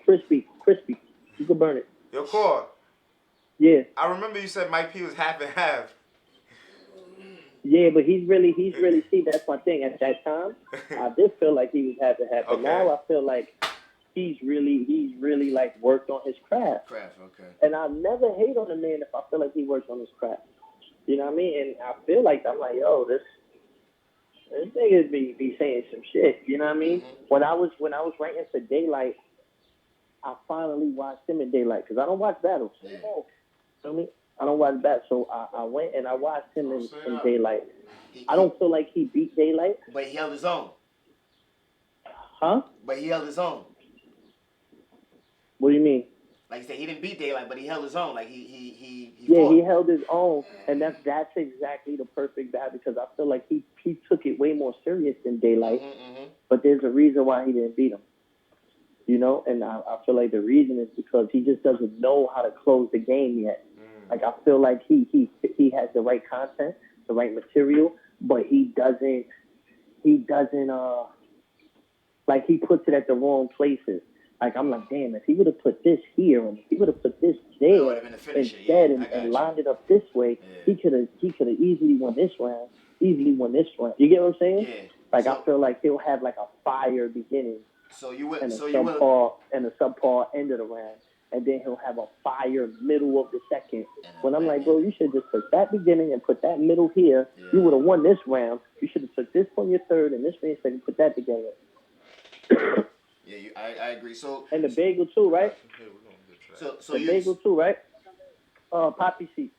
D: Crispy. You can burn it.
A: Yo, Core.
D: Yeah.
A: I remember you said Mike P was half and half.
D: Yeah, but he's really, see, that's my thing. At that time, I did feel like he was half and half, but now I feel like he's really like worked on his craft.
B: Okay.
D: And I never hate on a man if I feel like he works on his craft. You know what I mean? And I feel like, I'm like, yo, this nigga be saying some shit. You know what I mean? Mm-hmm. When I was writing for Daylight, I finally watched him in Daylight, because I don't watch battles. Yeah. You know me? I don't watch battles, so I went and I watched him in Daylight. I don't feel like he beat Daylight.
B: But he held his own.
D: Huh?
B: But he held his own.
D: What do you mean?
B: like you said, he didn't beat Daylight, but he held his own. Like he
D: yeah,
B: fought.
D: he held his own, and that's exactly the perfect battle because I feel like he took it way more serious than Daylight. But there's a reason why he didn't beat him. You know, and I feel like the reason is because he just doesn't know how to close the game yet. Like I feel like he has the right content, the right material, but he doesn't like he puts it at the wrong places. Like I'm like, damn, if he would have put this here and if he would have put this there instead and lined it up this way, he could have easily won this round. You get what I'm saying?
B: Yeah.
D: Like I feel like he'll have like a fire beginning. And a subpar end of the round, and then he'll have a fire middle of the second. When I'm like, bro, you should just put that beginning and put that middle here. Yeah. You would have won this round. You should have put this on your third and this one your second. Put that together.
B: Yeah, I agree. So
D: and the bagel too, right?
B: So
D: the bagel too, right? Poppy seed.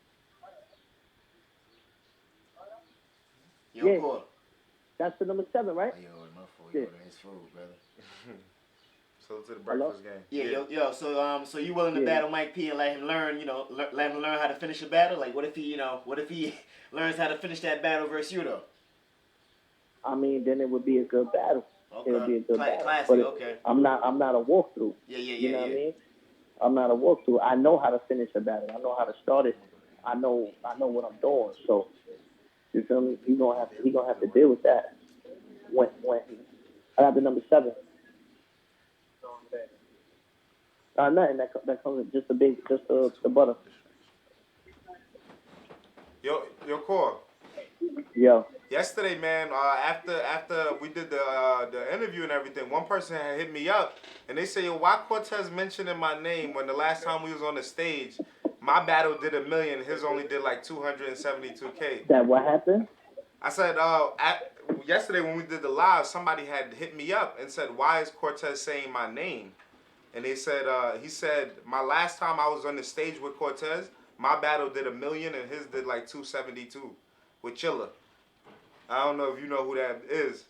B: Yeah. Cool.
D: That's the number 7, right?
B: Yo, my fault. You his food, brother.
A: So to the breakfast game.
B: Yeah. So you willing to battle Mike P and let him learn, let him learn how to finish a battle? Like, what if he learns how to finish that battle versus you though?
D: I mean, then it would be a good battle.
B: Okay.
D: It would be a good battle.
B: Classic.
D: But
B: Okay.
D: I'm not a walkthrough.
B: Yeah.
D: You know what I mean? I'm not a walkthrough. I know how to finish a battle. I know how to start it. I know what I'm doing. So you feel me? He gonna have to deal with that. When I got the number 7. Nothing. That comes with just the butter.
A: Yo, Core.
D: Yo.
A: Yesterday, man, after we did the interview and everything, one person had hit me up and they say, yo, why Cortez mentioning my name when the last time we was on the stage, my battle did 1 million, his only did like 272K.
D: That what happened?
A: I said, yesterday when we did the live, somebody had hit me up and said, why is Cortez saying my name? And they said, he said, my last time I was on the stage with Cortez, my battle did 1 million and his did like 272 with Chilla. I don't know if you know who that is.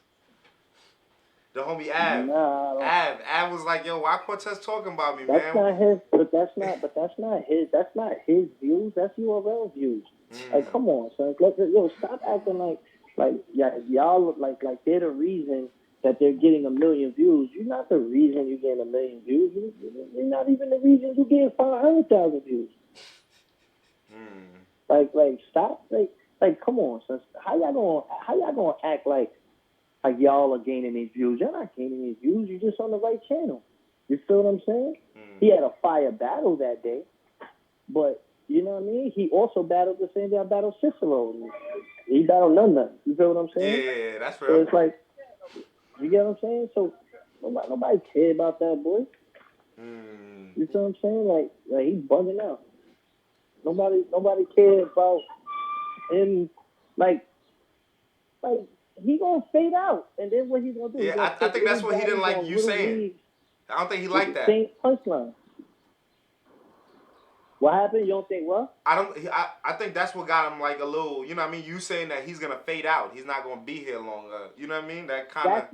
A: The homie Av.
D: Nah,
A: Av was like, yo, why Cortez talking about me,
D: that's
A: man?
D: Not his, but that's not his views. That's URL views. Like, come on, son. Stop acting like y'all like they're the reason that they're getting 1 million views. You're not the reason you're getting 1 million views. You're not even the reason you're getting 500,000 views. Like stop. Like, come on, son. How y'all gonna act like y'all are gaining these views? You're not gaining these views. You're just on the right channel. You feel what I'm saying? He had a fire battle that day, but you know what I mean? He also battled the same day I battled Cicero. He battled none. You feel what I'm saying?
A: Yeah, that's real.
D: So it's like, you get what I'm saying? So nobody care about that boy. You feel what I'm saying? Like he's bugging out. Nobody cares about him. Like he gonna fade out, and then what he's gonna do?
A: Yeah, I think that's what he didn't like you saying. I don't think he liked that.
D: Same punchline. What happened? You don't think what?
A: I think that's what got him like a little. You know what I mean? You saying that he's gonna fade out. He's not gonna be here longer. You know what I mean? That kind of.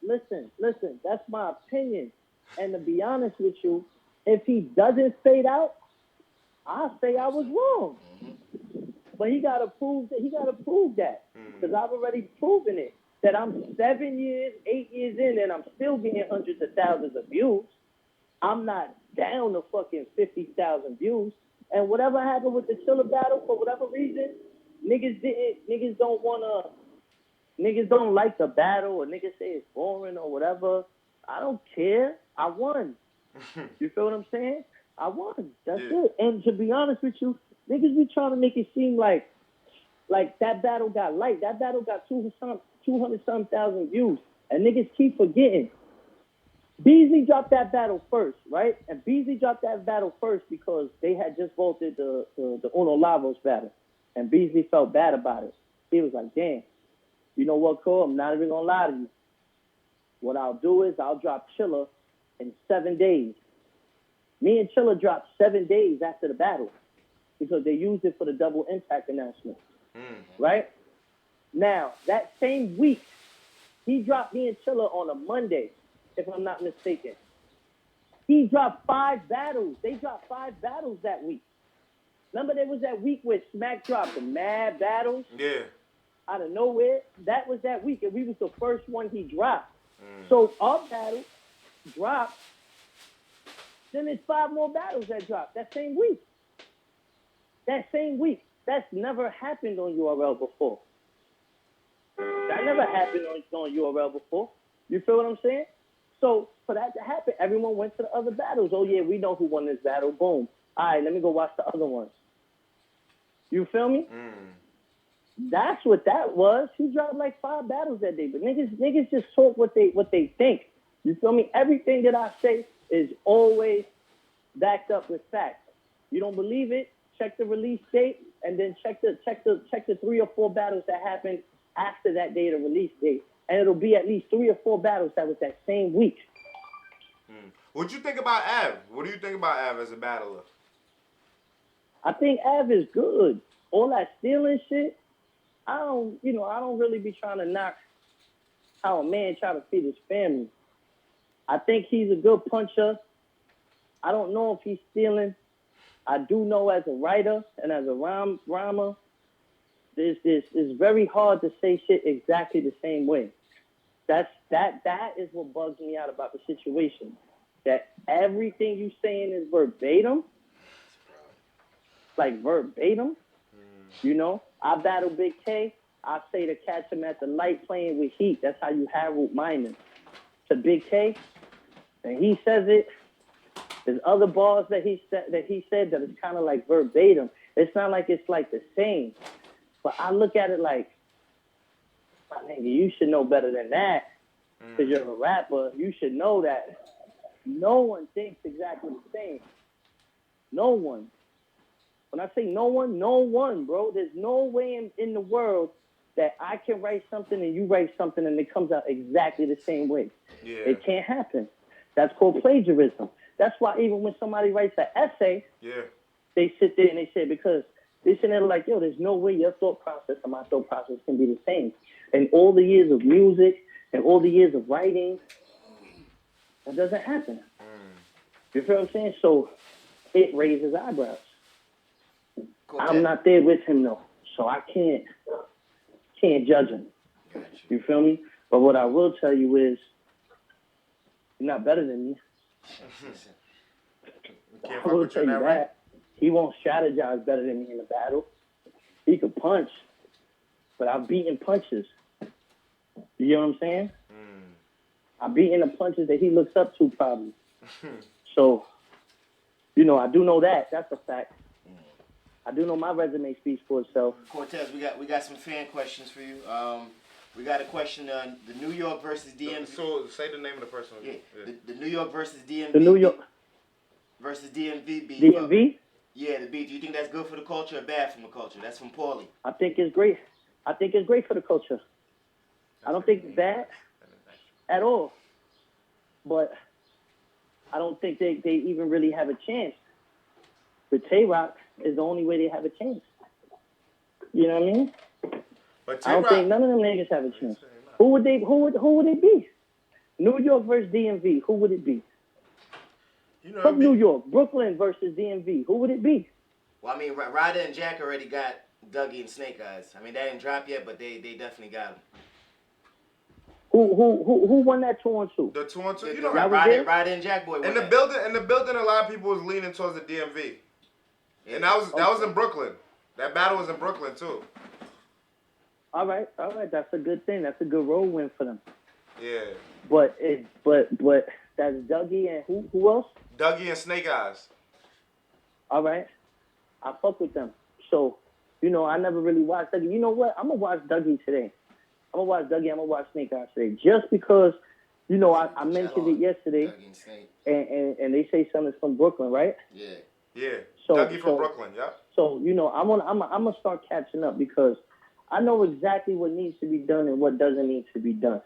D: Listen. That's my opinion. And to be honest with you, if he doesn't fade out, I'll say I was wrong. But he gotta prove that. Because I've already proven it. That I'm 7 years, 8 years in, and I'm still getting hundreds of thousands of views. I'm not down to fucking 50,000 views. And whatever happened with the Chilla Battle, for whatever reason, niggas don't like the battle, or niggas say it's boring or whatever. I don't care. I won. You feel what I'm saying? I won. That's it. And to be honest with you, niggas be trying to make it seem like that battle got light. That battle got 200-some thousand views. And niggas keep forgetting. Beasley dropped that battle first, right? And Beasley dropped that battle first because they had just vaulted the Uno Lavos battle. And Beasley felt bad about it. He was like, damn, you know what, Cole? I'm not even going to lie to you. What I'll do is I'll drop Chilla in 7 days. Me and Chilla dropped 7 days after the battle because they used it for the double impact announcement, right? Now, that same week, he dropped me and Chilla on a Monday, if I'm not mistaken. He dropped 5 battles. They dropped 5 battles that week. Remember there was that week where Smack dropped the mad battles?
A: Yeah.
D: Out of nowhere? That was that week, and we was the first one he dropped. So our battle dropped. Then there's 5 more battles that dropped that same week. That same week. That's never happened on URL before. That never happened on URL before. You feel what I'm saying? So for that to happen, everyone went to the other battles. Oh, yeah, we know who won this battle. Boom. All right, let me go watch the other ones. You feel me? That's what that was. He dropped like 5 battles that day. But niggas just talk what they think. You feel me? Everything that I say is always backed up with facts. You don't believe it? Check the release date, and then check the 3 or 4 battles that happened after that day, the release date, and it'll be at least 3 or 4 battles that was that same week.
A: What you think about Av? What do you think about Av as a battler?
D: I think Av is good. All that stealing shit, I don't really be trying to knock how a man try to feed his family. I think he's a good puncher. I don't know if he's stealing. I do know as a writer and as a rhymer, it's very hard to say shit exactly the same way. That is what bugs me out about the situation. That everything you saying is verbatim. Like verbatim. You know, I battle Big K. I say to catch him at the light playing with heat. That's how you Harold Miner. To Big K, and he says it. There's other bars that he said that it's kind of like verbatim. It's not like it's like the same. But I look at it like, my nigga, you should know better than that. Because you're a rapper. You should know that. No one thinks exactly the same. No one. When I say no one, bro. There's no way in the world that I can write something and you write something and it comes out exactly the same way.
A: Yeah.
D: It can't happen. That's called plagiarism. That's why even when somebody writes an essay, they sit there and they say, because they sit there like, yo, there's no way your thought process and my thought process can be the same. And all the years of music and all the years of writing, that doesn't happen. You feel what I'm saying? So it raises eyebrows. Cortez. I'm not there with him though, so I can't judge him. You feel me? But what I will tell you is, you're not better than me. I will tell you that. He won't strategize better than me in a battle. He could punch, but I've beaten punches. You know what I'm saying? I've beaten the punches that he looks up to probably. So, you know, I do know that. That's a fact. I do know my resume speaks for itself.
B: Cortez, we got some fan questions for you. We got a question on the New York versus DMV.
A: So say the name of the person.
B: Yeah. The New York versus DMV.
D: The New York
B: versus DMV beat.
D: DMV?
B: Yeah, the beat. Do you think that's good for the culture or bad for the culture? That's from Paulie.
D: I think it's great. I think it's great for the culture. I don't think it's bad at all. But I don't think they even really have a chance. With Tay-Rock is the only way they have a chance. You know what I mean?
A: But
D: I don't think none of them niggas have a chance. Who would it be? New York versus DMV. Who would it be?
A: You know
D: Fuck New York. Brooklyn versus DMV. Who would it be?
B: Well, I mean, Ryder and Jack already got Dougie and Snake Eyes. I mean, that didn't drop yet, but they definitely got him.
D: Who won that 2-on-2?
A: The 2-on-2. You know,
B: Ryder and Jack Boy.
A: In the building, a lot of people was leaning towards the DMV, and that was in Brooklyn. That battle was in Brooklyn too.
D: All right. That's a good thing. That's a good road win for them.
A: Yeah.
D: But that's Dougie and who else?
A: Dougie and Snake Eyes.
D: All right. I fuck with them. So, you know, I never really watched Dougie. You know what? I'm gonna watch Dougie today. I'm gonna watch Dougie. I'm gonna watch Snake Eyes today, just because, you know, I mentioned it yesterday, and they say something's from Brooklyn, right?
B: Yeah.
A: So, Dougie from Brooklyn. Yeah.
D: So, you know, I'm gonna start catching up because I know exactly what needs to be done and what doesn't need to be done.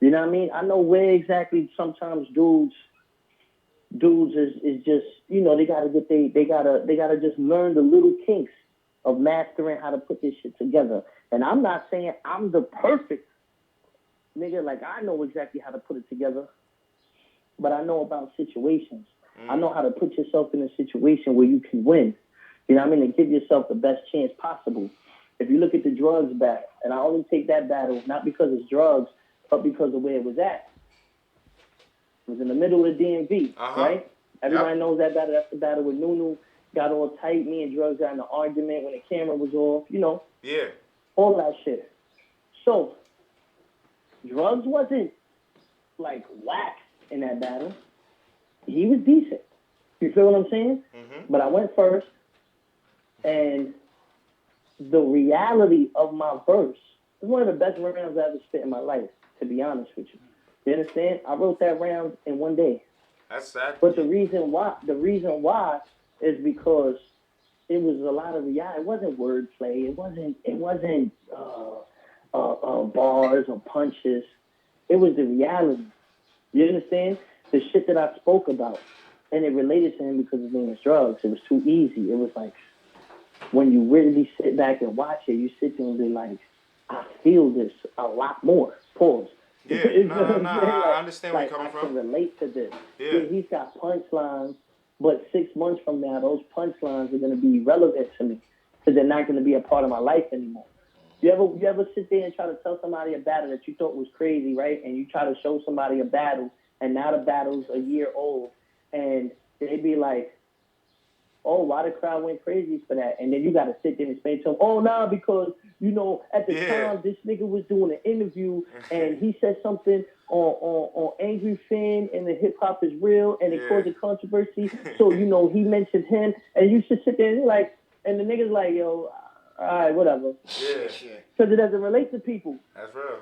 D: You know what I mean? I know where exactly sometimes dudes is just, you know, they gotta just learn the little kinks of mastering how to put this shit together. And I'm not saying I'm the perfect nigga, like I know exactly how to put it together. but I know about situations. I know how to put yourself in a situation where you can win. You know what I mean? And give yourself the best chance possible. If you look at the drugs battle, and I only take that battle not because it's drugs, but because of where it was at. It was in the middle of the DMV, right? Everybody knows that battle. That's the battle where Nunu got all tight. Me and Drugs got in an argument when the camera was off, you know.
A: Yeah.
D: All that shit. So, Drugs wasn't, like, whack in that battle. He was decent. You feel what I'm saying?
A: Mm-hmm.
D: But I went first, and the reality of my verse was one of the best rounds I ever spit in my life, to be honest with you. You understand? I wrote that round in one day.
A: That's sad.
D: But the reason why is because it was a lot of reality. It wasn't wordplay. It wasn't bars or punches. It was the reality. You understand? The shit that I spoke about. And it related to him because his name is Drugs. It was too easy. It was like, when you really sit back and watch it, you sit there and be like, I feel this a lot more. Pause.
A: Yeah, I understand where you're coming from.
D: I can relate to this.
A: Yeah.
D: He's got punchlines, but 6 months from now, those punchlines are going to be relevant to me because they're not going to be a part of my life anymore. You ever sit there and try to tell somebody a battle that you thought was crazy, right? And you try to show somebody a battle, and now the battle's a year old, and they be like, oh, why the crowd went crazy for that? And then you got to sit there and explain to them, oh, nah, because, you know, at the time, this nigga was doing an interview, and he said something on Angry Finn, and the hip-hop is real, and it caused a controversy. So, you know, he mentioned him, and you should sit there and like, and the nigga's like, yo, all right, whatever.
A: Yeah.
D: Because it doesn't relate to people.
A: That's real.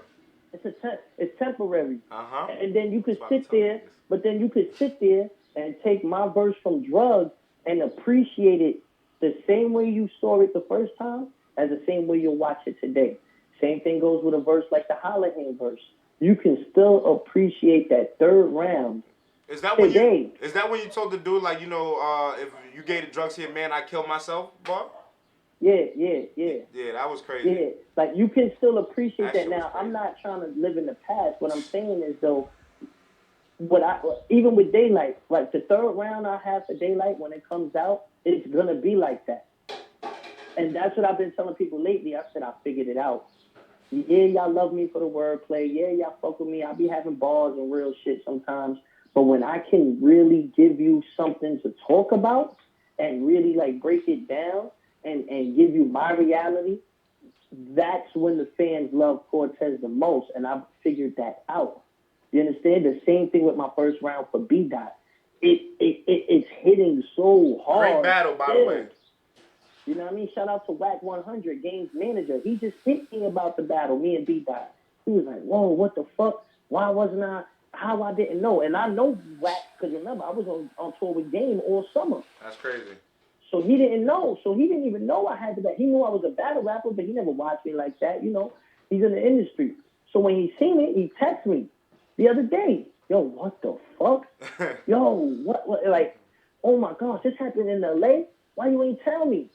D: It's temporary.
A: Uh-huh.
D: And then you could sit there, but then you could sit there and take my verse from Drugs and appreciate it the same way you saw it the first time as the same way you'll watch it today. Same thing goes with a verse like the Hollahan verse. You can still appreciate that third round.
A: Is that when you told the dude, like, you know, if you gave the drugs here, man, I killed myself, Bob?
D: Yeah.
A: Yeah, that was crazy.
D: Yeah, like you can still appreciate that. Now, I'm not trying to live in the past. What I'm saying is, though, even with Daylight, like the third round I have for Daylight when it comes out, it's gonna be like that. And that's what I've been telling people lately. I said I figured it out. Yeah, y'all love me for the wordplay. Yeah, y'all fuck with me. I be having bars and real shit sometimes. But when I can really give you something to talk about and really like break it down and give you my reality, that's when the fans love Cortez the most. And I've figured that out. You understand? The same thing with my first round for B-Dot. It's hitting so hard.
A: Great battle, by the way.
D: You know what I mean? Shout out to Wack 100, Games Manager. He just hit me about the battle, me and B-Dot. He was like, whoa, what the fuck? Why wasn't I? How I didn't know? And I know Wack, because remember, I was on tour with Game all summer.
A: That's crazy.
D: So he didn't know. So he didn't even know I had to battle. He knew I was a battle rapper, but he never watched me like that. You know, he's in the industry. So when he seen it, he texted me the other day. Yo, what the fuck? Yo, what? Like, oh my gosh, this happened in LA? Why you ain't tell me?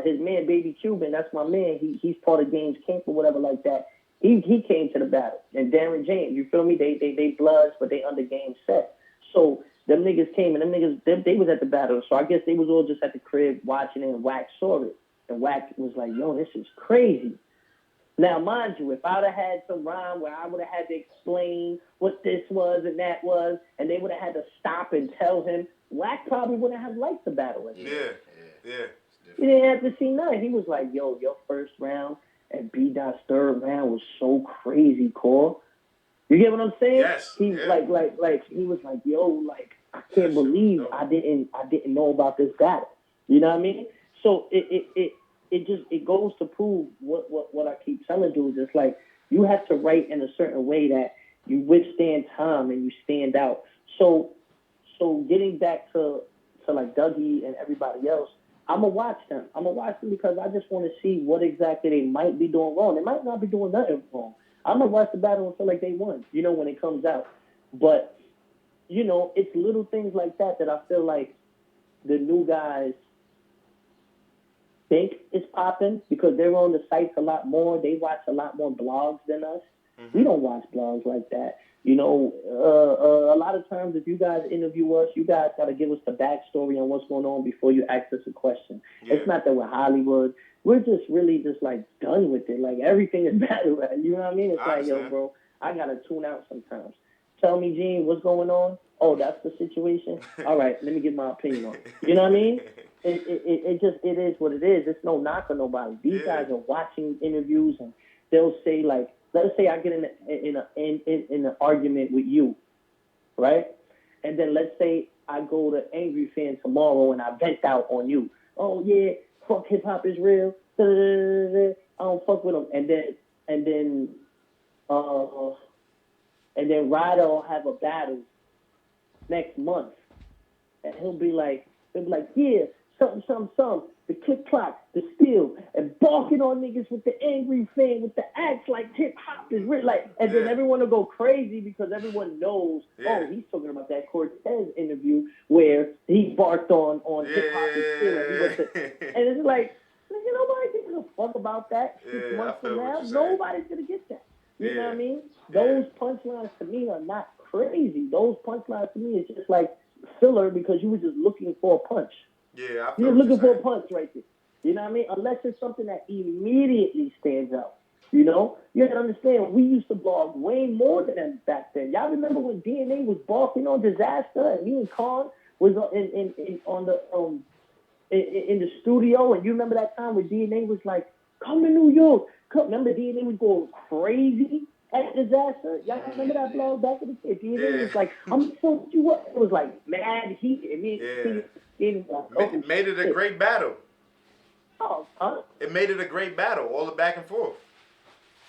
D: His man, Baby Cuban, that's my man. He's part of Games Camp or whatever like that. He came to the battle. And Darren James, you feel me? They bloods, but they under Game set. So them niggas came, and them niggas, they was at the battle. So I guess they was all just at the crib watching it, and Wack saw it. And Wack was like, yo, this is crazy. Now, mind you, if I would have had some rhyme where I would have had to explain what this was and that was, and they would have had to stop and tell him, Wack probably wouldn't have liked the battle.
A: Yeah.
D: He didn't have to see nothing. He was like, yo, your first round and B-Dot's third round was so crazy, Cole. You get what I'm saying?
A: Yes.
D: He like he was like, yo, like I can't believe I didn't know about this battle. You know what I mean? So it goes to prove what I keep telling dudes. It's like you have to write in a certain way that you withstand time and you stand out. So getting back to like Dougie and everybody else, I'm going to watch them. I'm going to watch them because I just want to see what exactly they might be doing wrong. They might not be doing nothing wrong. I'm going to watch the battle and feel like they won, you know, when it comes out. But, you know, it's little things like that I feel like the new guys think is popping because they're on the sites a lot more. They watch a lot more blogs than us. Mm-hmm. We don't watch blogs like that. You know, a lot of times if you guys interview us, you guys got to give us the backstory on what's going on before you ask us a question. Yeah. It's not that we're Hollywood. We're just really just like done with it. Like everything is battle rap. You know what I mean? It's like, yo, bro, I got to tune out sometimes. Tell me, Gene, what's going on? Oh, that's the situation? All right, let me get my opinion on it. You know what I mean? It is what it is. It's no knock on nobody. These guys are watching interviews and they'll say like, let's say I get in an argument with you, right? And then let's say I go to Angry Fan tomorrow and I vent out on you. Oh yeah, fuck hip hop is real. I don't fuck with them. And then Ryder will have a battle next month, and he'll be like, yeah, something, the click clock, the steal, and barking on niggas with the Angry Fan, with the acts like hip hop is real, like, and then everyone will go crazy because everyone knows, oh, he's talking about that Cortez interview where he barked on hip hop is steal, and it's like, nobody gives a fuck about that. 6 months from now, nobody's gonna get that. You know what I mean? Those punchlines to me are not crazy. Those punchlines to me is just like filler because you were just looking for a punch.
A: Yeah,
D: you're looking for a punch right there. You know what I mean? Unless it's something that immediately stands out. You know? You have to understand, we used to blog way more than them back then. Y'all remember when DNA was barking on Disaster and me and Khan was in the studio, and you remember that time when DNA was like, come to New York. Remember DNA was going crazy at Disaster? Y'all remember that blog back in the day? DNA was like, I'm going to fuck you up. It was like mad heat.
A: It made it a great battle.
D: Oh, huh?
A: It made it a great battle, all the back and forth.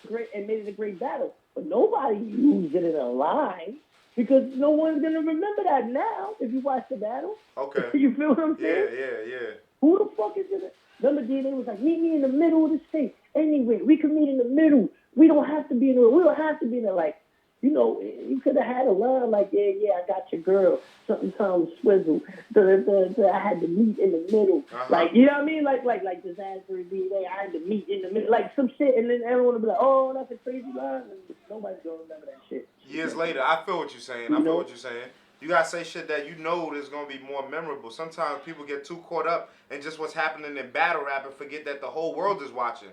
D: It made it a great battle. But nobody used it in a line because no one's going to remember that now if you watch the battle.
A: Okay.
D: You feel what I'm saying?
A: Yeah.
D: Who the fuck is in it? Remember DNA was like, meet me in the middle of the state. Anyway, we can meet in the middle. We don't have to be in the, we don't have to be in the, like, you know, you could have had a line like, yeah, I got your girl. Something swizzle. I had to meet in the middle. Like, you know what I mean? Like Disaster DNA, I had to meet in the middle. Like some shit, and then everyone will be like, oh, that's a crazy line. And nobody's going to remember that shit.
A: Years later, I feel what you're saying. I feel what you're saying. You got to say shit that you know is going to be more memorable. Sometimes people get too caught up in just what's happening in battle rap and forget that the whole world is watching.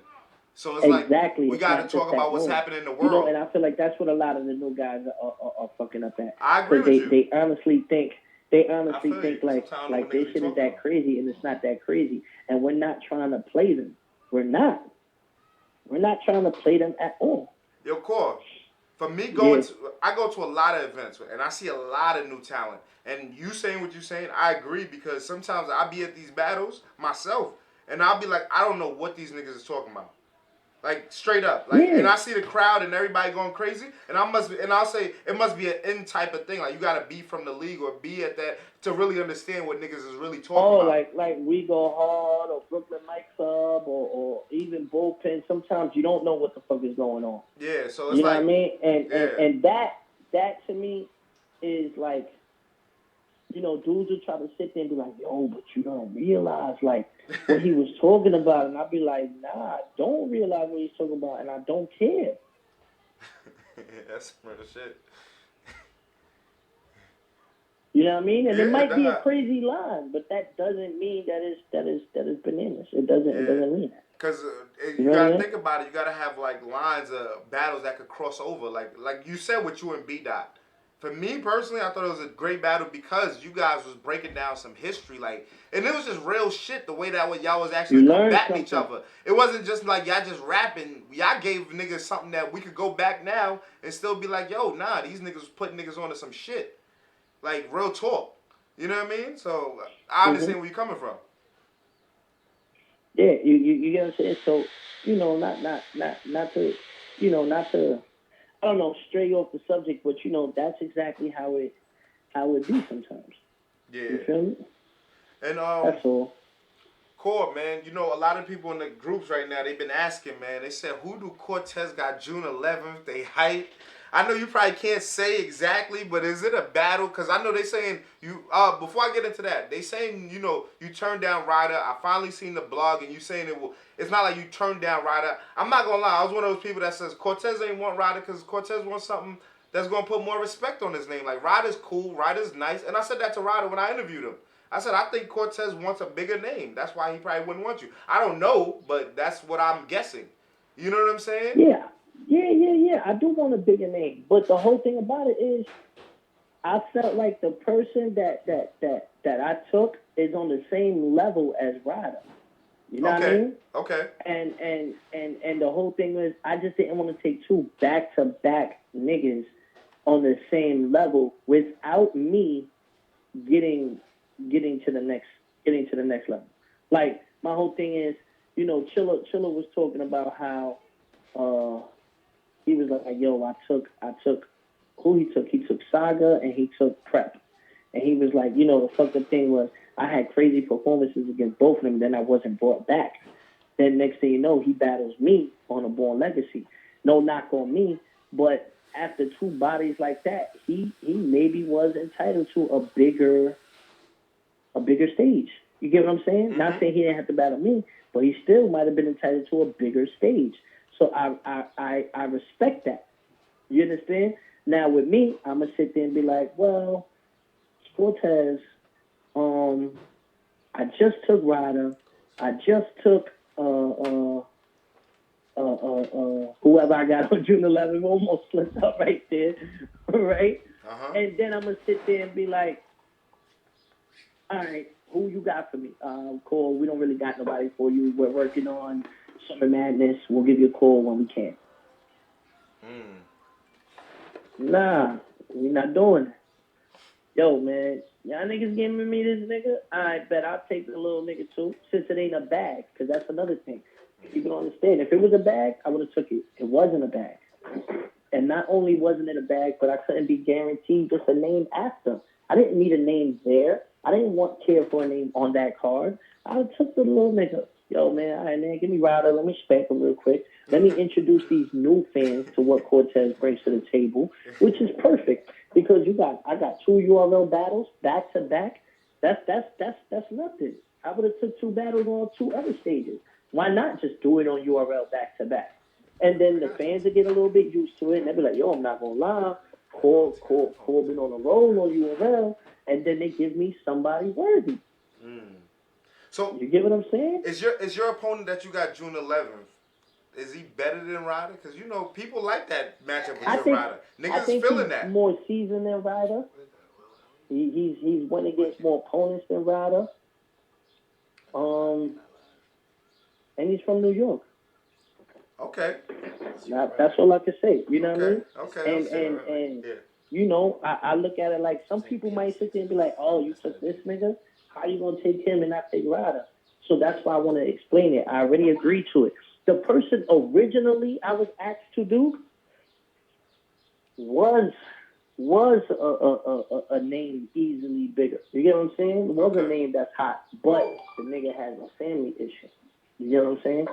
A: So it's like, we got to talk about what's happening in the world.
D: You know, and I feel like that's what a lot of the new guys are fucking up at.
A: I agree with you.
D: They honestly think like this shit is that crazy, and it's not that crazy. And we're not trying to play them. We're not trying to play them at all.
A: Yo, Core, for me, I go to a lot of events, and I see a lot of new talent. And you saying what you're saying, I agree, because sometimes I be at these battles myself, and I'll be like, I don't know what these niggas is talking about. Like, straight up. Like, and I see the crowd and everybody going crazy, and I'll say it must be an end type of thing. Like, you got to be from the league or be at that to really understand what niggas is really talking about.
D: Oh, like We Go Hard or Brooklyn Night Club or even Bullpen. Sometimes you don't know what the fuck is going on.
A: Yeah, so it's
D: you know what I mean? And that to me is like, you know, dudes will try to sit there and be like, yo, but you don't realize, like, what he was talking about. And I'll be like, nah, I don't realize what he's talking about, and I don't care.
A: That's real shit.
D: You know what I mean? And it might be a crazy line, but that doesn't mean that is bananas. It doesn't mean that.
A: Because you gotta think about it. You gotta have like lines of battles that could cross over. Like you said with you and B-Dot. For me personally, I thought it was a great battle because you guys was breaking down some history, like, and it was just real shit the way that y'all was actually combating each other. It wasn't just like y'all just rapping. Y'all gave niggas something that we could go back now and still be like, yo, nah, these niggas was putting niggas onto some shit, like real talk. You know what I mean? So I understand where you're coming from.
D: Yeah, you get what I'm saying. So you know, not to. I don't know, stray off the subject, but you know that's exactly how it be sometimes.
A: Yeah.
D: You feel me?
A: And
D: that's all.
A: Core, man, you know a lot of people in the groups right now, they've been asking, man. They said, who do Cortez got June 11th? They hype. I know you probably can't say exactly, but is it a battle? Because I know they saying you. Before I get into that, they saying you turned down Ryder. I finally seen the blog, and you saying it will. It's not like you turned down Ryder. I'm not gonna lie. I was one of those people that says Cortez ain't want Ryder because Cortez wants something that's going to put more respect on his name. Like, Ryder's cool, Ryder's nice. And I said that to Ryder when I interviewed him. I said, I think Cortez wants a bigger name. That's why he probably wouldn't want you. I don't know, but that's what I'm guessing. You know what I'm saying?
D: Yeah. I do want a bigger name. But the whole thing about it is, I felt like the person that I took is on the same level as Ryder. You know what I mean?
A: Okay.
D: And the whole thing was, I just didn't want to take two back-to-back niggas on the same level without me getting to the next level. Like, my whole thing is, you know, Chilla was talking about how he was like, yo, I took who he took? He took Saga and he took Prep. And he was like, you know, the fucked up thing was I had crazy performances against both of them, then I wasn't brought back. Then next thing you know, he battles me on a Born Legacy. No knock on me, but after two bodies like that, he maybe was entitled to a bigger stage. You get what I'm saying? Mm-hmm. Not saying he didn't have to battle me, but he still might have been entitled to a bigger stage. So I respect that. You understand? Now with me, I'm gonna sit there and be like, well, Cortez, I just took Ryder, I just took whoever I got on June 11th, almost slipped up right there, right?
A: Uh-huh.
D: And then I'm gonna sit there and be like, all right, who you got for me? Cole, we don't really got nobody for you. We're working on Summer Madness. We'll give you a call when we can. Nah, we not doing it. Yo, man, y'all niggas giving me this nigga? I bet I'll take the little nigga too, since it ain't a bag, because that's another thing. People don't understand. If it was a bag, I would have took it. It wasn't a bag. And not only wasn't it a bag, but I couldn't be guaranteed just a name after. I didn't need a name there. I didn't care for a name on that card. I took the little nigga. Yo, man, all right, man, give me Ryder. Let me spank him real quick. Let me introduce these new fans to what Cortez brings to the table, which is perfect because I got two URL battles back to back. That's nothing. I would have took two battles on two other stages. Why not just do it on URL back to back? And then the fans will get a little bit used to it, and they'll be like, yo, I'm not gonna lie, Cole been on a roll on URL, and then they give me somebody worthy.
A: So
D: you get what I'm saying?
A: Is your opponent that you got June 11th? Is he better than Ryder? Because you know people like that matchup with Ryder. Niggas is feeling that.
D: More seasoned than Ryder. He's went against more opponents than Ryder. And he's from New York.
A: Okay.
D: That's all I can say. You know what I mean?
A: Okay.
D: And you know, I look at it like some people might sit there and be like, oh, you took this nigga? How you gonna take him and not take Ryder? So that's why I want to explain it. I already agreed to it. The person originally I was asked to do was a name easily bigger. You get what I'm saying? It was a name that's hot, but the nigga has a family issue. You get what I'm saying?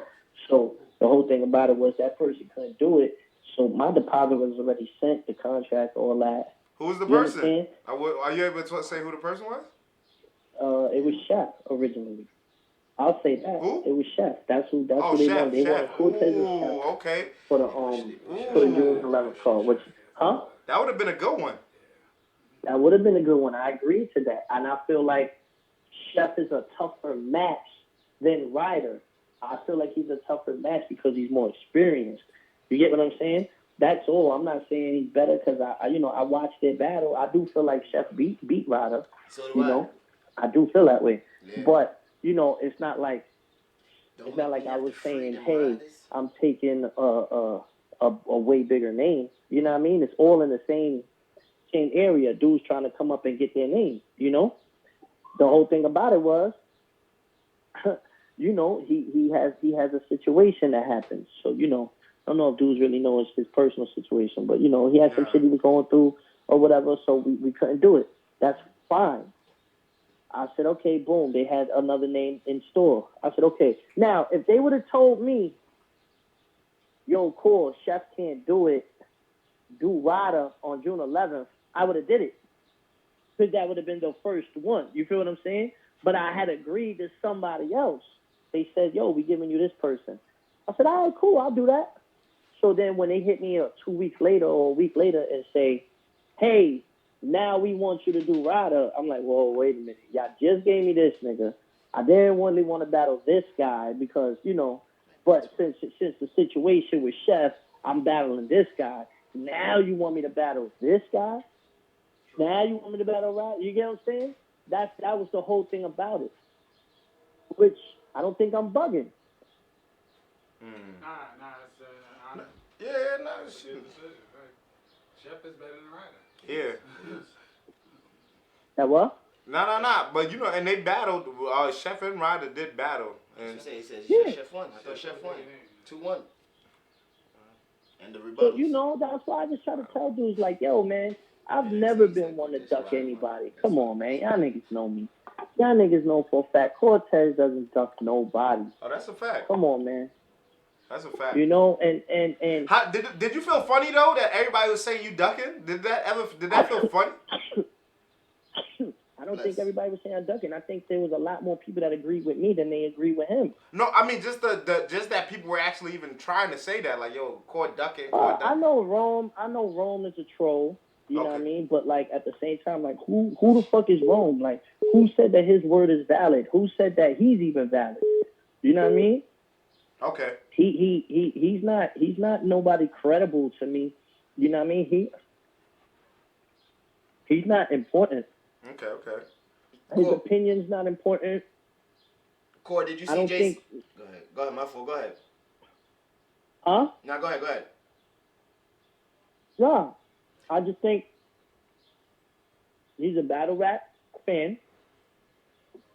D: So the whole thing about it was that person couldn't do it. So my deposit was already sent, the contract, all that.
A: Who was the person? Are you able to say who the person was?
D: It was Chef originally. I'll say that.
A: Who?
D: It was Chef. That's who they wanted. They wanted Cortez and Chef.
A: Okay.
D: For the June 11th call.
A: That would have been a good one.
D: That would have been a good one. I agreed to that. And I feel like Chef is a tougher match than Ryder. I feel like he's a tougher match because he's more experienced. You get what I'm saying? That's all. I'm not saying he's better because I watched their battle. I do feel like Chef beat Ryder.
B: So do I.
D: I do feel that way.
B: Yeah.
D: But it's not like I was saying, hey, I'm taking a way bigger name. You know what I mean? It's all in the same area. Dudes trying to come up and get their name. You know, the whole thing about it was, he has a situation that happens. So I don't know if dudes really know it's his personal situation, but he had some shit he was going through or whatever. So we couldn't do it. That's fine. I said, okay, boom. They had another name in store. I said, okay. Now, if they would have told me, yo, cool, Chef can't do it, do Ryder on June 11th, I would have did it. Because that would have been the first one. You feel what I'm saying? But I had agreed to somebody else. They said, yo, we giving you this person. I said, all right, cool, I'll do that. So then when they hit me up 2 weeks later or a week later and say, hey, now we want you to do Ryder, I'm like, whoa, wait a minute. Y'all just gave me this nigga. I didn't really want to battle this guy because, you know, but since the situation with Chef, I'm battling this guy. Now you want me to battle this guy? Now you want me to battle Ryder? You get what I'm saying? That was the whole thing about it. Which I don't think I'm bugging.
C: Nah, it's
A: yeah, nah, shit.
C: Chef is better than Ryder.
A: Yeah.
D: That what?
A: Nah. But you know, and they battled. Chef and Ryder did battle. And
B: He said
D: yeah.
B: Chef won. I thought Chef won. 2-1. And the rebuttals.
D: So, you know, that's why I just try to tell dudes like, yo, man, I've never been one to duck anybody. Come on, man. Y'all niggas know me. Y'all niggas know for a fact Cortez doesn't duck nobody.
A: Oh, that's a fact.
D: Come on, man.
A: That's a fact.
D: You know, and
A: How, did you feel funny though that everybody was saying you ducking? Did that feel funny?
D: I don't think everybody was saying I'm ducking. I think there was a lot more people that agreed with me than they agreed with him.
A: No, I mean just just that people were actually even trying to say that, like, yo, Court ducking.
D: I know Rome is a troll. You know what I mean? But like at the same time, like who the fuck is Rome? Like who said that his word is valid? Who said that he's even valid? You know what I mean?
A: Okay.
D: He's not nobody credible to me. You know what I mean? He's not important.
A: Okay.
D: His opinion's not important.
B: Core, did you see JC? Go ahead, my fool. Go ahead.
D: Huh?
B: No, go ahead.
D: No. I just think he's a battle rap fan.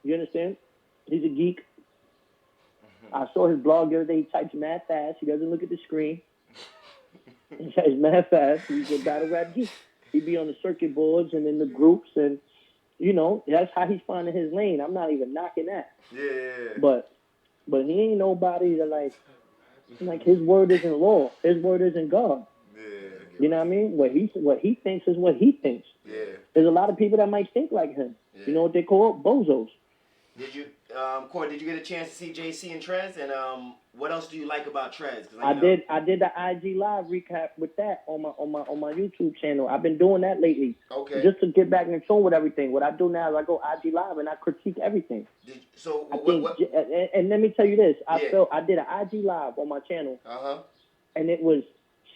D: You understand? He's a geek. I saw his blog the other day. He types mad fast. He doesn't look at the screen. He types mad fast. He's a battle rap geek. He be on the circuit boards and in the groups, and you know that's how he's finding his lane. I'm not even knocking that.
A: Yeah.
D: But he ain't nobody that like his word isn't law. His word isn't God.
A: Yeah.
D: You know what I mean? What he thinks is what he thinks.
A: Yeah.
D: There's a lot of people that might think like him. Yeah. You know what they call bozos.
B: Did you, Corey? Did you get a chance to see JC and Trez? And what else do you like about Trez?
D: I did the IG live recap with that on my YouTube channel. I've been doing that lately.
B: Okay.
D: Just to get back in tune with everything. What I do now is I go IG live and I critique everything. And let me tell you this. I did an IG live on my channel. And it was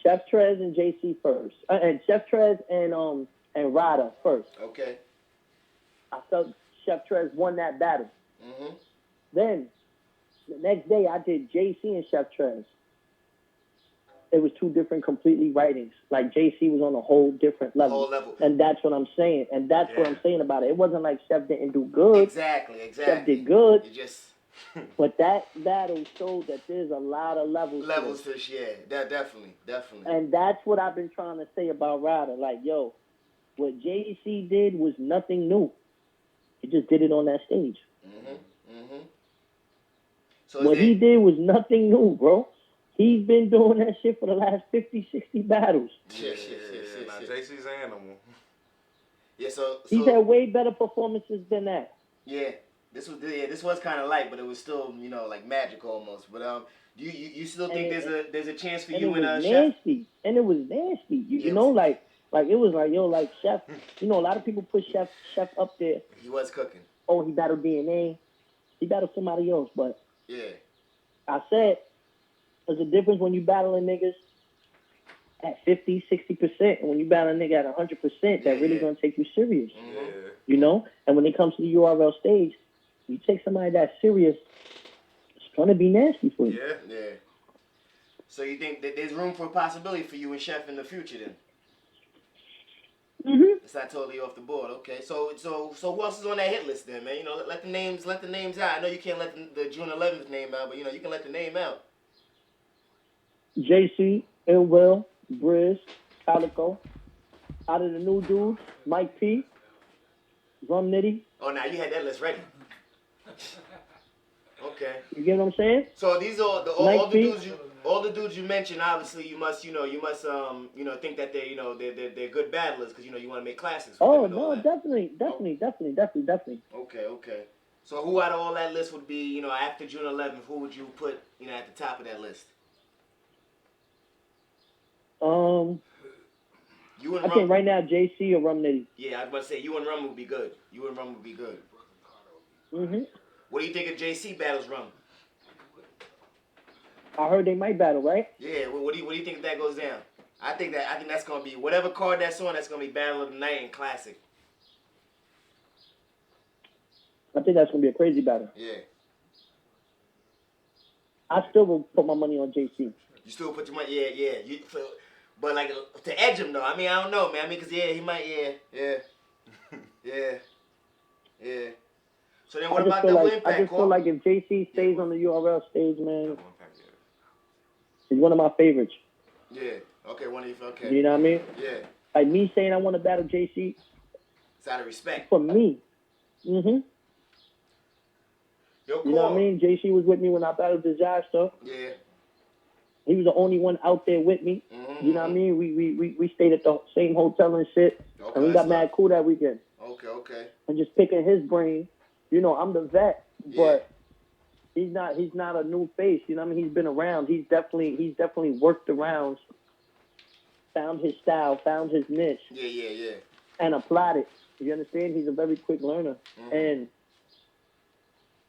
D: Chef Trez and JC first, and Chef Trez and Ryder first.
B: Okay.
D: I felt Chef Trez won that battle.
B: Mm-hmm.
D: Then the next day I did JC and Chef Trez. It was two different completely writings. Like JC was on a whole different level. And that's what I'm saying. And that's what I'm saying about it. It wasn't like Chef didn't do good.
B: Exactly.
D: Chef did good.
B: It just
D: but that battle showed that there's a lot of levels.
B: Levels to this, yeah. Definitely.
D: And that's what I've been trying to say about Ryder. Like, yo, what JC did was nothing new. He just did it on that stage. So what he did was nothing new, bro. He's been doing that shit for the last 50, 60 battles.
B: Yeah.
A: JC's an animal.
B: Yeah, so
D: he's had way better performances than that.
B: Yeah. This was kind of light, but it was still, you know, like magic almost. But do you still think there's a chance for you and Chef?
D: And it was nasty. You know, like it was like, yo, like Chef. You know, a lot of people put Chef up there.
B: He was cooking.
D: Oh, he battled DNA. He battled somebody else, but
B: yeah.
D: I said there's a difference when you battling niggas at 50, 60%, and when you battle a nigga at 100%, that really gonna take you serious.
A: Yeah.
D: You know, and when it comes to the URL stage, you take somebody that's serious, it's gonna be nasty for you.
B: Yeah. So you think that there's room for a possibility for you and Chef in the future then?
D: Mm-hmm.
B: It's not totally off the board. Okay. So who else is on that hit list then, man? You know, let the names out. I know you can't let the June 11th name out, but you know you can let the name out.
D: JC, Ill Will, Briz, Calico. Out of the new dudes, Mike P, Rum Nitty.
B: Oh, now you had that list ready. Okay.
D: You get what I'm saying?
B: So these are all the dudes you mentioned. Obviously, you must think that they're good battlers because you want to make classics.
D: Oh no, definitely.
B: Okay. So who out of all that list would be after June 11th? Who would you put at the top of that list? You and
D: I think right now JC or Rum Nitty.
B: Yeah, I was about to say you and Rum would be good.
D: Mhm.
B: What do you think of JC battles Rum?
D: I heard they might battle, right?
B: Yeah. What do you think if that goes down? I think that's gonna be whatever card that's on. That's gonna be battle of the night and classic.
D: I think that's gonna be a crazy battle.
B: Yeah.
D: I still will put my money on JC.
B: You still put your money? Yeah. But like to edge him though. I mean, I don't know, man. I mean, cause he might. Yeah. So then, what about Double Impact?
D: I just feel like if JC stays on the URL stage, man, he's one of my favorites.
B: Yeah. Okay. Okay.
D: You know what I mean?
B: Yeah.
D: Like me saying I want to battle JC.
B: It's out of respect.
D: For me. Mhm.
A: Yo,
D: you know what I mean? JC was with me when I battled Disaster.
B: Yeah.
D: He was the only one out there with me.
B: Mm-hmm.
D: You know what I mean? We stayed at the same hotel and shit.
B: Okay,
D: and we got mad cool that weekend.
B: Okay.
D: And just picking his brain. You know, I'm the vet, but he's not a new face. You know what I mean? He's been around. He's definitely worked around, found his style, found his niche.
B: Yeah.
D: And applied it. You understand? He's a very quick learner.
B: Mm-hmm.
D: And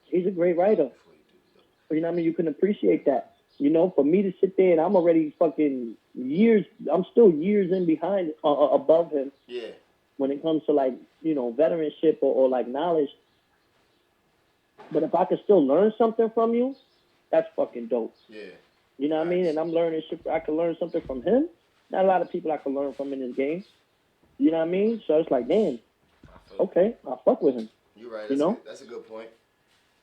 D: he's a great writer. You know what I mean? You can appreciate that. You know, for me to sit there and I'm already fucking years, I'm still years in behind, above him.
B: Yeah. When
D: it comes to like, you know, veteranship or like knowledge. But if I could still learn something from you, that's fucking dope.
B: Yeah.
D: You know what I mean? And I'm learning shit. I can learn something from him. Not a lot of people I can learn from in this game. You know what I mean? So it's like, damn. Okay, I'll fuck with him.
B: You're right. That's a good point.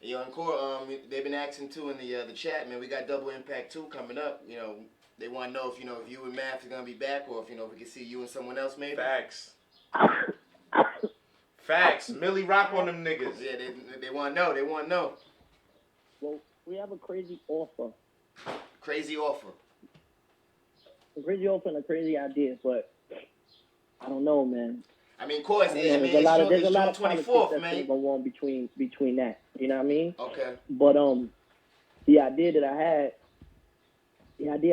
B: Yo, and Core, they've been asking too in the chat, man. We got Double Impact 2 coming up. You know, they want to know if you and Math are gonna be back, or if we can see you and someone else maybe.
A: Facts. Millie rock on them niggas.
B: Yeah, they want to know. They want to know.
D: Well, we have a crazy offer.
B: Crazy offer.
D: A crazy offer and a crazy idea, but I don't know, man.
B: I mean, of course,
D: there's a lot of
B: June
D: politics
B: 24th,
D: that's
B: man.
D: going on between that. You know what I mean?
B: Okay.
D: But the idea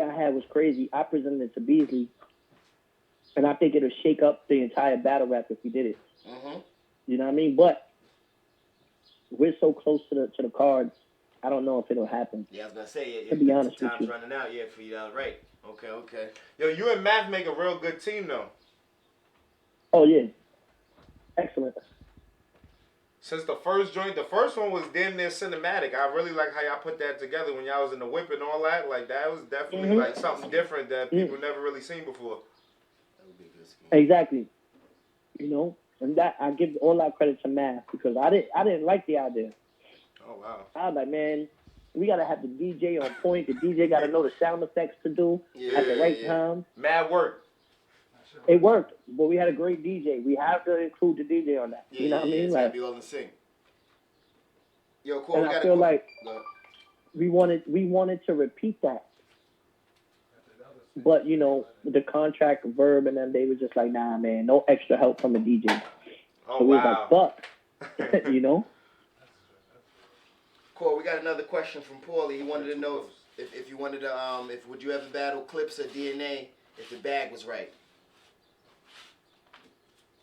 D: I had was crazy. I presented it to Beasley, and I think it'll shake up the entire battle rap if we did it.
B: Mm-hmm.
D: You know what I mean? But we're so close to the cards. I don't know if it'll happen.
B: Yeah, I was gonna say.
D: To be honest with you,
B: time's running out. Yeah, for you. Right. Okay.
A: Yo, you and Math make a real good team, though.
D: Oh yeah, excellent.
A: Since the first one was damn near cinematic. I really like how y'all put that together when y'all was in the whip and all that. Like that was definitely like something different that people never really seen before.
B: That would be a good scheme.
D: Exactly. You know, and that I give all that credit to Math because I didn't like the idea.
A: Oh wow.
D: I was like, man, we gotta have the DJ on point. The DJ gotta know the sound effects to do at the right time.
A: Mad work.
D: It worked, but we had a great DJ. We have to include the DJ on that. You know what I mean?
B: It's
D: like,
B: gotta be all in sync. Yo, cool.
D: And I feel like we wanted to repeat that. But, you know, the contract, Verb, and them, they were just like, nah, man, no extra help from the DJ.
A: Oh,
D: so we was like, fuck. You know?
B: Cool. We got another question from Paulie. He wanted to know if you wanted to, would you ever battle Clips or DNA if the bag was right?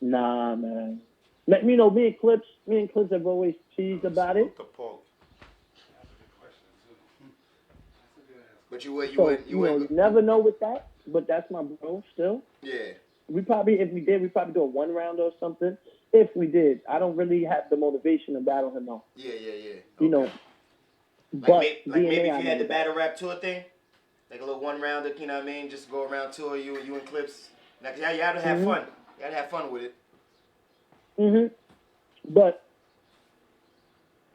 D: Nah, man. You know, me and Clips have always teased about it.
B: But you would.
D: You never know with that, but that's my bro still.
B: Yeah.
D: If we did, we'd probably do a 1 round or something. If we did, I don't really have the motivation to battle him though.
B: Yeah. Okay.
D: You know. But
B: maybe if you had the battle rap tour thing, like a little 1 rounder, you know what I mean? Just go around tour, you and Clips. Like, you gotta have fun. You gotta have fun with it.
D: But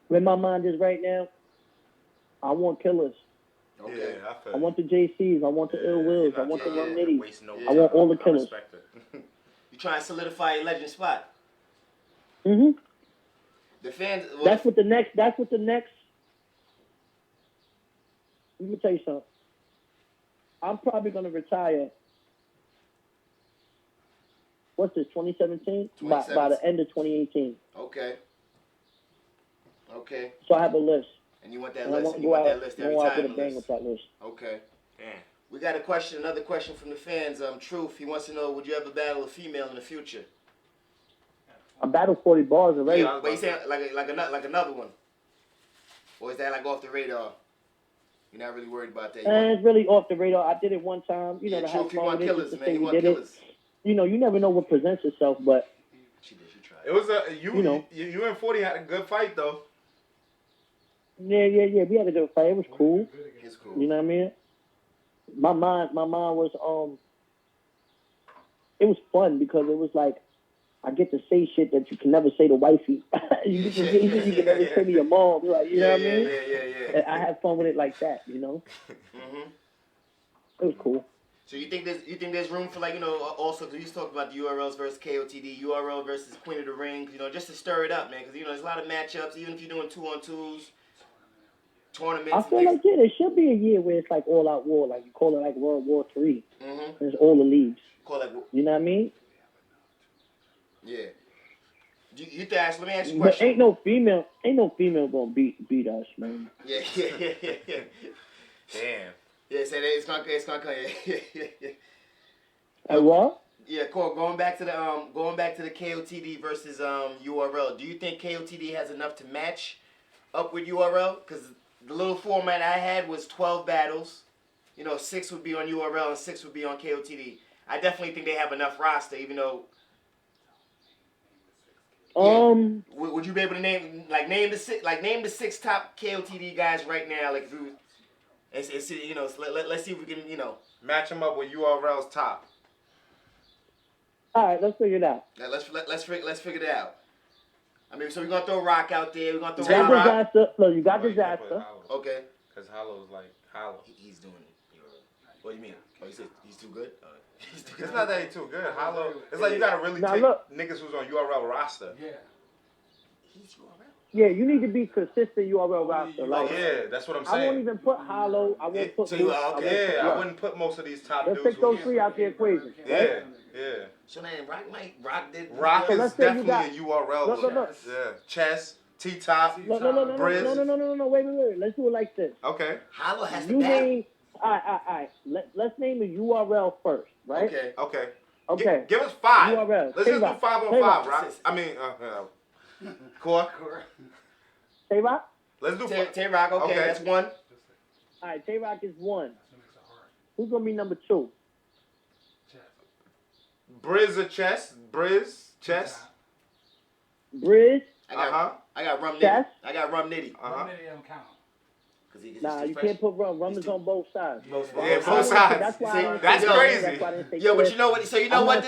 D: where my mind is right now, I want killers.
B: Okay.
A: Yeah,
D: I want the JCs. I want the Ill Wills. I want the Rum Nitties.
A: I
D: want all the killers.
B: You trying to solidify your legend spot.
D: The
B: fans. Well,
D: that's what the next. Let me tell you something. I'm probably gonna retire. What's this? 2017? By the end of 2018.
B: Okay.
D: So I have a list.
B: And you want that
D: and
B: list?
D: I want
B: and
D: to
B: you want that list every
D: go out
B: time?
D: with a bang with that list.
B: Okay.
A: Damn.
B: We got another question from the fans. Truth, he wants to know, would you ever battle a female in the future?
D: I battled 40 bars already.
B: Yeah, but he's saying like another one. Or is that like off the radar? You're not really worried about that?
D: It's really off the radar. I did it one time. You know, to have fun with it.
B: Killers, man. He want killers.
D: You know, you never know what presents itself, but...
B: She tried.
A: It was you and 40 had a good fight, though.
D: Yeah. We had a good fight. It was cool.
B: It's cool.
D: You know what I mean? My mind was it was fun because it was like I get to say shit that you can never say to wifey. You get to say shit you can never say to your mom. Like, you know what I mean?
B: Yeah.
D: And I had fun with it like that, you know? It was cool.
B: So you think there's room for, like, you know, also, because you talked about the URLs versus KOTD, URL versus Queen of the Ring, you know, just to stir it up, man, because, you know, there's a lot of matchups, even if you're doing 2-on-2s, tournaments.
D: I feel like, there should be a year where it's like all-out war, like you call it like World War III. There's all the leagues. You know what I mean?
B: Yeah. You let me ask you a question.
D: But ain't no female gonna beat us, man.
B: Yeah.
A: Damn.
B: Yeah, say that it's gonna come. Yeah.
D: And what?
B: Yeah, cool. Going back to the KOTD versus URL. Do you think KOTD has enough to match up with URL? Because the little format I had was 12 battles. You know, 6 would be on URL and 6 would be on KOTD. I definitely think they have enough roster, even though. Would you be able to name the 6 top KOTD guys right now? Like, if you, it's you know, let's see if we can, you know,
A: match them up with URL's top.
D: All right, let's figure it out.
B: Yeah, let's figure it out. I mean, so we're gonna throw Rock out there. We're gonna throw
D: Rock.
B: Disaster.
D: Look, you got Disaster.
B: Okay.
A: Because Hollow's like Hollow.
B: He's doing it. What do you mean? Oh, you said he's too good?
A: It's not that he's too good. Hollow. It's like you gotta really take niggas who's on URL roster.
C: Yeah.
B: He's URL.
D: Yeah, you need to be consistent URL roster. Like,
A: yeah, that's what I'm saying.
D: I won't even put Hollow. I won't put.
A: I wouldn't put most of these top dudes.
D: Let's take those 3 out the equation.
A: Yeah.
B: So then Rock did.
A: Rock is definitely a URL.
D: No.
A: Yeah. Chess, T-Top,
D: No.
A: Briz.
D: Wait. Let's do it like this.
A: Okay.
B: Hollow has to
D: name. All right. Let's name the URL first, right? Okay.
A: Give us 5.
D: URL.
A: Let's just do 5 on 5, Rock. I mean, Core.
D: Tay-Rock?
A: Let's do
B: Tay-Rock. Okay, that's 1.
D: All right, Tay-Rock is 1. Who's gonna be number 2?
A: Briz or Chess? Briz, Chess.
D: Briz.
B: I got Rum Nitty.
D: Chess?
B: I got Rum Nitty.
C: Rum Nitty don't count.
D: Nah, you can't put Rum. Rum is on both sides.
A: Yeah, both sides. That's crazy.
B: Yo, but you know what? So you know what?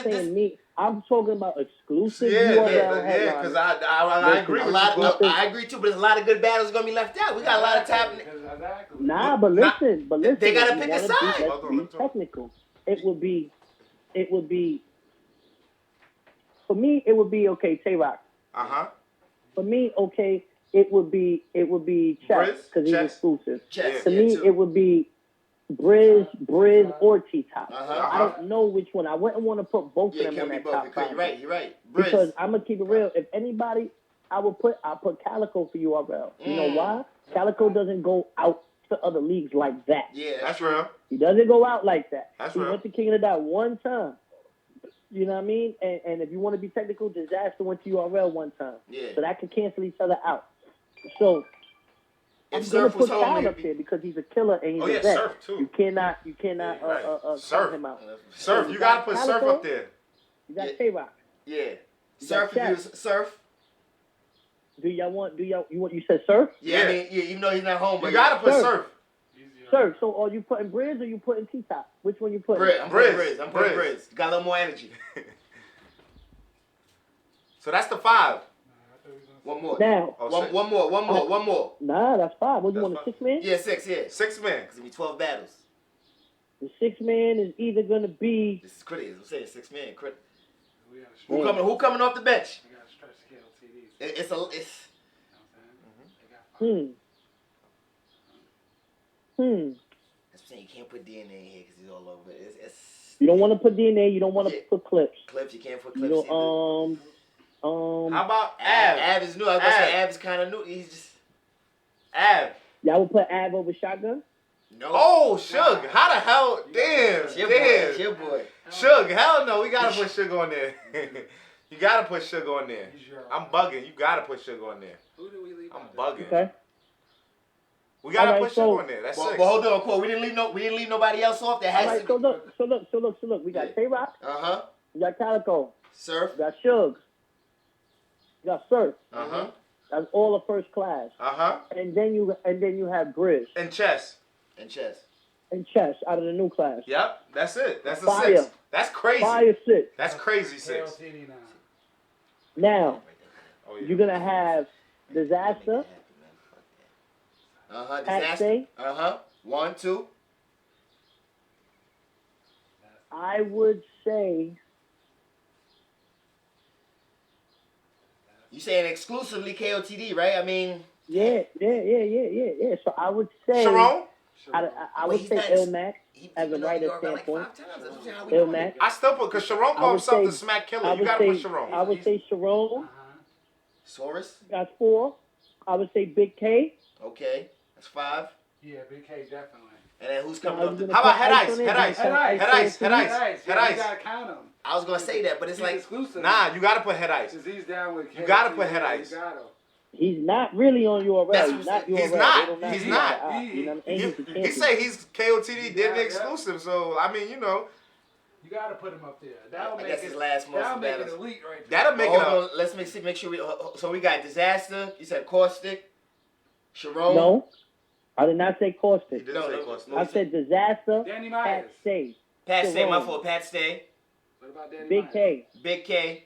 D: I'm talking about exclusive
A: URL.
D: Yeah,
A: because I agree with you.
B: I agree too, but there's a lot of good battles gonna be left out. We got a lot of top.
D: Nah, but listen.
B: They gotta pick a side.
D: Let's be technical. It would be. For me, it would be okay. Tay-Rock. For me, okay. It would be Chess because he's exclusive.
B: Chess,
D: to me, it would be Briz or T-Top. I don't know which one. I wouldn't want to put both of them on that top 5.
B: You're right.
D: Briz. Because I'm gonna keep it real. If anybody, I'll put Calico for URL. You know why? Calico doesn't go out to other leagues like that.
B: Yeah,
A: that's real.
D: He doesn't go out like that.
A: He
D: went to King of the Dot one time. You know what I mean? And if you want to be technical, Disaster went to URL one time.
B: Yeah.
D: So that can cancel each other out. So I'm gonna put Todd up there because he's a killer and he's a vet.
A: Surf too.
D: You cannot
A: Surf
D: him out.
A: Surf, you gotta put Surf up there.
D: You got Tay-Rock.
B: Yeah. Surf.
D: You said Surf?
B: Yeah. I mean, even though he's not home, but
A: you gotta put Surf.
D: Surf. So are you putting Briz or you putting T-Top? Which one you putting?
B: Briz. I'm putting Briz. Got a little more energy.
A: So that's the 5.
B: One more.
D: Now.
B: One more.
D: Nah, that's 5. What, you want a 6-man?
B: Yeah, 6, yeah.
A: 6 man.
B: It's going to be 12 battles.
D: The 6-man is either going to be...
B: This is critical. I'm saying 6-man. Who coming off the bench?
C: We got to stretch KOTDs.
B: It's... That's saying you can't put DNA in here because he's all over it.
D: You don't want to put DNA. You don't want to put clips.
B: Clips. You can't put clips either.
A: How about Av?
B: Av is new. I was going to say Av is kind of new. He's just...
A: Av.
D: Y'all would put Av over Shotgun?
B: No.
A: Oh, Suge. How the hell? Damn.
B: It's your
A: Damn.
B: boy. It's your boy.
A: Suge. Hell no. We gotta put Suge on there. You gotta put Suge on there. I'm bugging. You gotta put Suge on there.
C: Who do we leave?
A: I'm bugging.
D: Okay.
A: We gotta
D: Alright,
A: put
D: so-
A: Suge on there. That's
B: But
A: 6.
B: hold on, Cole. We didn't leave nobody else off. That has
D: All right, so look. We got Tay-Rock. We got Calico.
B: Surf.
D: We got Suge. We got Surf. That's all the first class. And then you have Briz
A: And Chess.
B: And Chess.
D: and Chess out of the new class.
A: Yep. That's it. That's the
D: Fire.
A: 6. That's crazy.
D: Fire 6.
A: That's crazy 6.
C: KLTD now.
D: Now
A: Oh, yeah.
D: you're gonna have Disaster.
B: Disaster. 1, 2.
D: I would say
B: You saying exclusively KOTD, right? I mean.
D: yeah. So I would say
A: Sharon?
D: I would say Ilmac as a writer standpoint. Ilmac.
A: I still put, because Sharon
D: I
A: called
D: would
A: himself
D: say-
A: the smack killer.
D: I
A: You
D: would
A: gotta
D: say
A: put Sharon.
D: I would say Sharon.
B: Saurus.
D: That's 4. I would say Big K.
B: Okay. That's 5.
C: Yeah, Big K definitely.
B: And then who's coming up?
A: How about Head Ice?
D: on it?
A: Head Ice.
D: Head
A: Head Ice. Head Ice.
C: Nice.
A: Head
C: Yeah,
A: Ice.
C: you gotta count him.
B: I was gonna say that, but it's
C: He's
B: like
C: exclusive.
A: Nah, you gotta put Head Ice.
C: Because he's down with
A: You gotta put Head
C: KLTD,
A: Ice.
C: you gotta.
D: He's not really on URL.
B: That's
D: He's
B: what
D: not
B: I'm
D: URL.
A: saying. He's
D: They
A: not.
D: don't
A: He's
D: know
A: not.
D: that. You know, and he's a
A: He
D: champion.
A: say he's KOTD did the
C: Yeah.
A: exclusive, so I mean, you know,
C: You gotta put him up there. That'll
B: I
C: make
B: guess
C: it.
B: his last most
C: That'll make it
B: battles.
C: elite right there.
A: that'll make it
B: hold
A: up.
B: on, let's make sure we. So we got Disaster. You said Caustic. Sharon.
D: No, I did not say
A: He
D: Caustic.
A: didn't
B: No,
A: say
B: no.
A: Costa.
D: I said Disaster.
C: Danny
D: Pat
C: Myers.
D: Stay.
B: Pat Stay. My
D: Sharon.
B: fault. Pat Stay.
C: What about Danny
D: Big
C: Myers?
D: K.
B: Big K.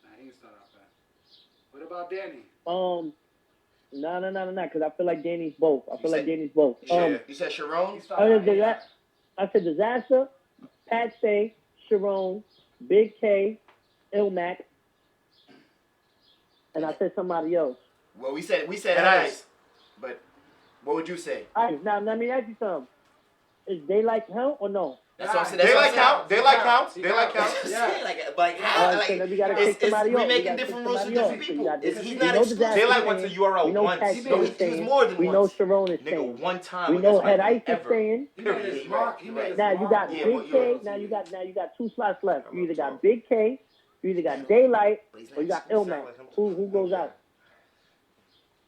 C: Nah, he can start off that. What about Danny?
D: No, because I feel like Danny's both. I feel
B: You
D: like
B: said-
D: Danny's both.
A: Yeah.
B: You said Sharon.
C: He started out
D: I said Disaster, Pat Stay, Sharon, Big K, Ilmac, and I said somebody else.
B: Well, we said
A: Head
B: Head
A: Ice.
B: Ice. But what would you say?
D: All right, now let me ask you something. Is Daylight count or no?
B: That's what I'm saying. That's
A: Daylight
B: what I'm saying.
A: count. Daylight counts.
C: He
A: Daylight
C: counts.
A: counts.
C: Yeah.
B: like how?
D: All right, so then we gotta pick somebody
B: we
D: else.
B: making
D: gotta
B: different
D: pick
B: rules for
D: somebody
B: different
D: else.
B: people.
D: So you got-
B: He's
D: we
B: not
D: know
B: exclusive.
D: Disaster
A: Daylight went to
D: staying.
A: URL
D: We know
A: once.
D: Pat
B: He
D: Stay
B: was
D: staying.
B: more than
D: We know
B: once.
D: Sharon is
A: Nigga,
D: staying.
A: one time.
D: We
A: with
D: know
A: this
D: Head
A: mic
D: Ice is
A: ever.
D: staying.
C: He made his mark. He made his
D: Now you
C: mark
D: got
C: on
B: Yeah,
D: Big
B: well,
D: K. Now you got 2 slots left. You either got Big K, you either got Daylight, or you got Ilmac. Who goes out?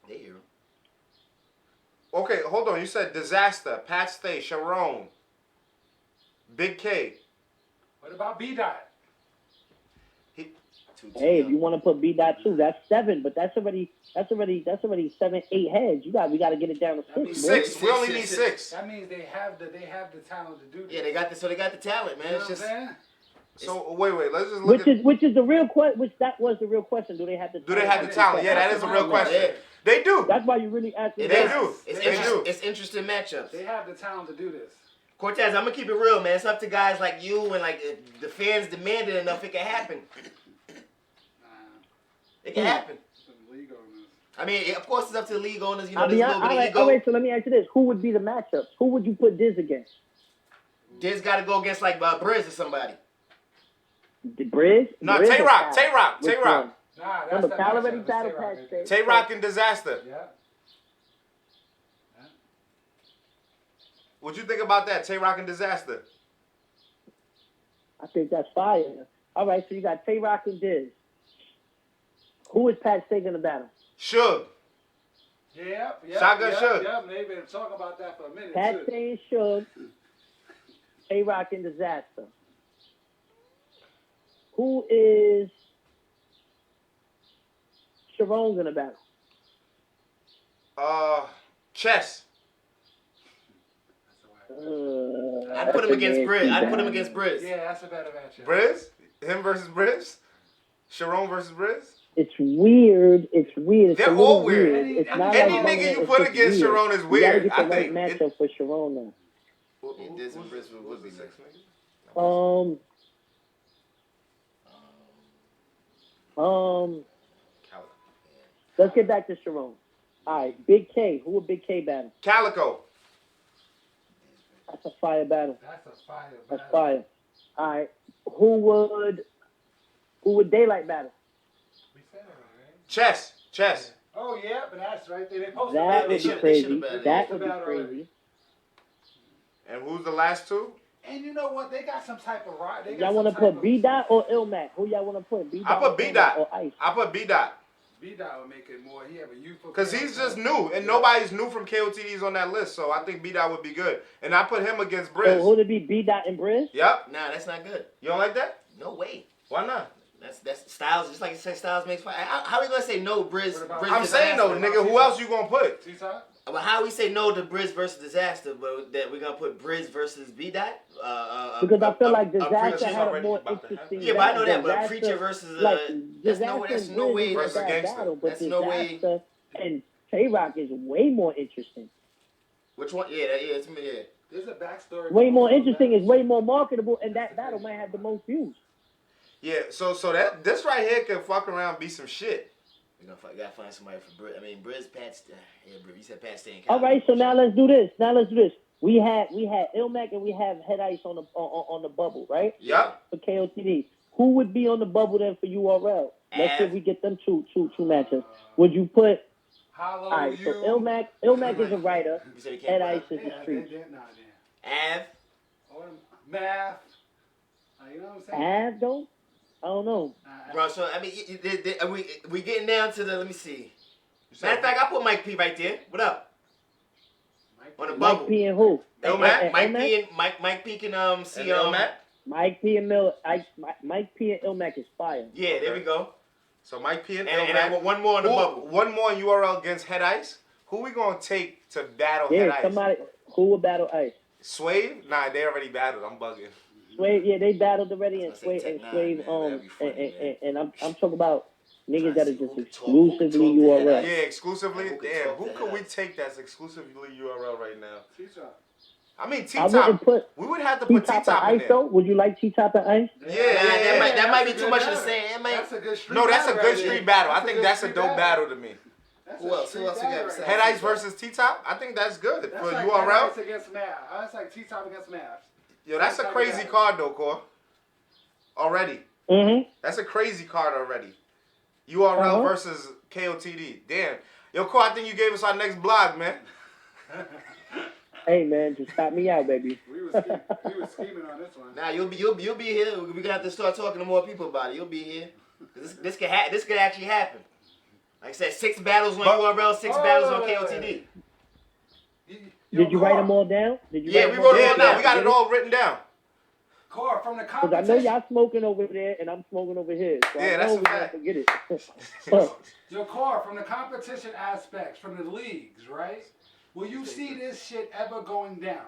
B: They hear him.
A: Okay, hold on. You said Disaster, Pat Stay, Sharon, Big K.
C: What about B-Dot?
D: Hey, if you want to put B.2, that's 7, but that's already 7, 8 heads. We got to get it down to 6. boy.
A: 6. We only need 6.
C: That means they have the talent to do this.
B: Yeah, they got the talent, man.
C: You know
B: It's
C: what I'm
B: just
C: saying?
A: So wait. Let's just look
D: Which is the real question. Which that was the real question. Do they have the?
A: Do they have the talent? Yeah, that is a real question.
B: Yeah.
A: They do.
D: That's why you really asked me.
A: They
D: that.
A: do.
B: It's interesting matchups.
C: They have the talent to do this.
B: Cortez, I'm gonna keep it real, man. It's up to guys like you and like if the fans demand it enough, it can happen. It can happen.
C: The league owners.
B: I mean, of course, it's up to the league owners. You know,
D: I'll
B: there's
D: be
B: a little
D: honest.
B: bit of ego.
D: All right, so let me ask you this: who would be the matchups? Who would you put Diz against?
B: Diz got to go against like Briz or somebody.
D: Briz?
A: No,
D: Briz or
A: Tay-Rock.
D: Cal?
A: Tay-Rock.
D: Which
A: Tay-Rock.
D: one?
C: Nah, that's
D: Remember,
C: the
D: Cal already
C: matchup.
D: battled
C: Tay-Rock,
D: Pat
C: baby.
D: Stay.
A: Tay-Rock and Disaster.
C: Yeah.
A: What you think about that? Tay-Rock and Disaster.
D: I think that's fire. All right, so you got Tay-Rock and Diz. Who is Pat Stay gonna battle?
A: Suge.
C: Yep.
A: Shotgun Suge.
C: Yep. They've been talking about that for a minute
D: Pat
C: too.
D: Stay and Suge. Tay-Rock and Disaster. Who is Sharon gonna battle?
A: Chess.
B: I'd put him against Briz.
C: Yeah, that's a better matchup.
A: Briz? Him versus Briz? Sharon versus Briz?
D: It's weird. It's
A: They're
D: a
A: all
D: little
A: weird.
D: It's not
A: Any
D: like
A: nigga you
D: it's
A: put
D: just
A: against
D: weird.
A: Sharon is
D: You
A: weird,
D: gotta
A: I
D: get the
A: think.
D: right matchup for Sharon now.
B: Yeah, Diz and Briz would be next.
D: Let's get back to Sharon. All right, Big K. Who would Big K battle?
A: Calico.
D: That's a fire battle.
C: That's a fire
D: That's
C: battle.
D: fire. All right, who would Daylight battle?
C: We said it already.
A: Chess.
C: Oh yeah, but that's right there. They posted
D: That would be
B: should've
D: crazy.
B: battled.
D: That would be
C: Battle
D: crazy.
A: And who's the last two?
C: And you know what? They got some type of rock.
D: Y'all want to put B-Dot or Ilmac? Who y'all want to put? B-Dot
A: I put B-Dot.
D: or Ice?
A: I put B-Dot.
C: B-Dot would make it more. He have a youthful.
A: Because he's just new, and nobody's new from KOTDs on that list, so I think B-Dot would be good. And I put him against Briz.
D: So who'd it be, B-Dot and Briz?
A: Yep.
B: Nah, that's not good.
A: You don't like that?
B: No way.
A: Why not?
B: That's Styles. Just like you said, Styles makes fire. How we gonna say no, Briz?
A: I'm saying though, nigga. Who else you gonna put?
C: T-Top?
B: But how we say no to Briz versus Disaster, but that we're gonna put Briz versus B-Dot?
D: Because I feel like Disaster
A: Preacher's
D: had a
A: already
D: more
A: about to
D: interesting.
B: Yeah, but I know that. But
D: Disaster,
B: Preacher versus
D: like,
B: that's
D: Disaster
B: no way.
A: versus
D: that
A: Gangsta.
D: battle, but
B: That's no way.
D: Disaster and Tay-Rock is way more interesting.
B: Which one? Yeah, it's me. Yeah.
C: There's a backstory.
D: Way more interesting is way more marketable, and that battle might have the most views.
A: Yeah. So that this right here can fuck around and be some shit.
B: We gotta find somebody for Briz. I mean, Briz, Pat. Yeah, Briz. You said Pat Stan.
D: All right, so now let's do this. We had Ilmac and we have Head Ice on the bubble, right?
A: Yep.
D: For KOTD. Who would be on the bubble then for URL? Let's say we get them two matchups. Would you put?
C: Hollow,
D: All right, so Ilmac is a writer. Head Ice is the street.
B: Av.
C: Math. You know what I'm saying?
D: Av though? I don't know.
B: Bro, so I mean, we getting down to the. Let me see. Matter of fact, I put Mike P right there. What up? On the bubble.
D: Mike P and who?
A: Ilmac?
B: Mike P can see
A: Ilmac?
D: Mike P and Mike P and Ilmac is fire.
B: Yeah, there we go.
A: So Mike P and
B: And
A: Ilmac.
B: one more on the bubble.
A: One more in URL against Head Ice. Who we gonna take to battle Head
D: Yeah,
A: Ice?
D: somebody who would battle Ice.
A: Swave? Nah, they already battled. I'm bugging.
D: Swave, yeah, they battled already, and
B: I was gonna say
D: Swave,
B: Tech Nine, man. That'd be funny,
D: and I'm talking about niggas that are just
B: Who can
D: exclusively
B: talk to
D: URL.
A: Yeah, exclusively.
B: Who can
A: Damn,
B: talk
A: who
B: to
A: could
B: Head
A: we
B: Ice?
A: take that's exclusively URL right now?
C: T-Top.
A: I mean,
D: I
A: T-Top.
D: wouldn't put
A: We would have to put
D: T-Top and
A: T-Top in
D: Ice
A: there.
D: though. Would you like T-Top and Ice?
B: That might be too much to say.
C: That's a good street
A: No, that's a
C: battle
A: good
C: right
A: street
C: there.
A: battle. I
C: That's a
A: think
C: good
A: that's a
C: street
A: dope battle to me.
C: That's
B: Who
C: a
B: else?
C: street
B: Who else we
C: battle
B: got
C: right
B: besides
C: there.
A: Head Ice versus T-Top? I think that's good
C: That's
A: for
C: like
A: URL.
C: Head Ice against Mav. That's like T-Top against Mav.
A: Yo, that's a crazy card though, Core. Already.
D: Mm-hmm.
A: That's a crazy card already. URL versus KOTD. Damn. Yo, Core, I think you gave us our next blog, man.
D: Hey man, just stop me out, baby.
C: We was scheming on this one.
B: Nah, you'll be here. We're gonna have to start talking to more people about it. You'll be here. This could actually happen. Like I said, 6 battles on URL, 6 battles on KOTD.
D: Did you write them all down?
B: Yeah, we wrote
A: Yeah,
B: it
A: no,
B: down.
A: we got it all written down.
C: Core from the
D: Because I
C: competition.
D: know y'all smoking over there and I'm smoking over here. So
A: Yeah,
D: I
A: that's
D: know
A: a
D: we gonna
A: fact.
D: forget it.
C: Your Core from the competition aspects, from the leagues, right? Will you see this shit ever going down?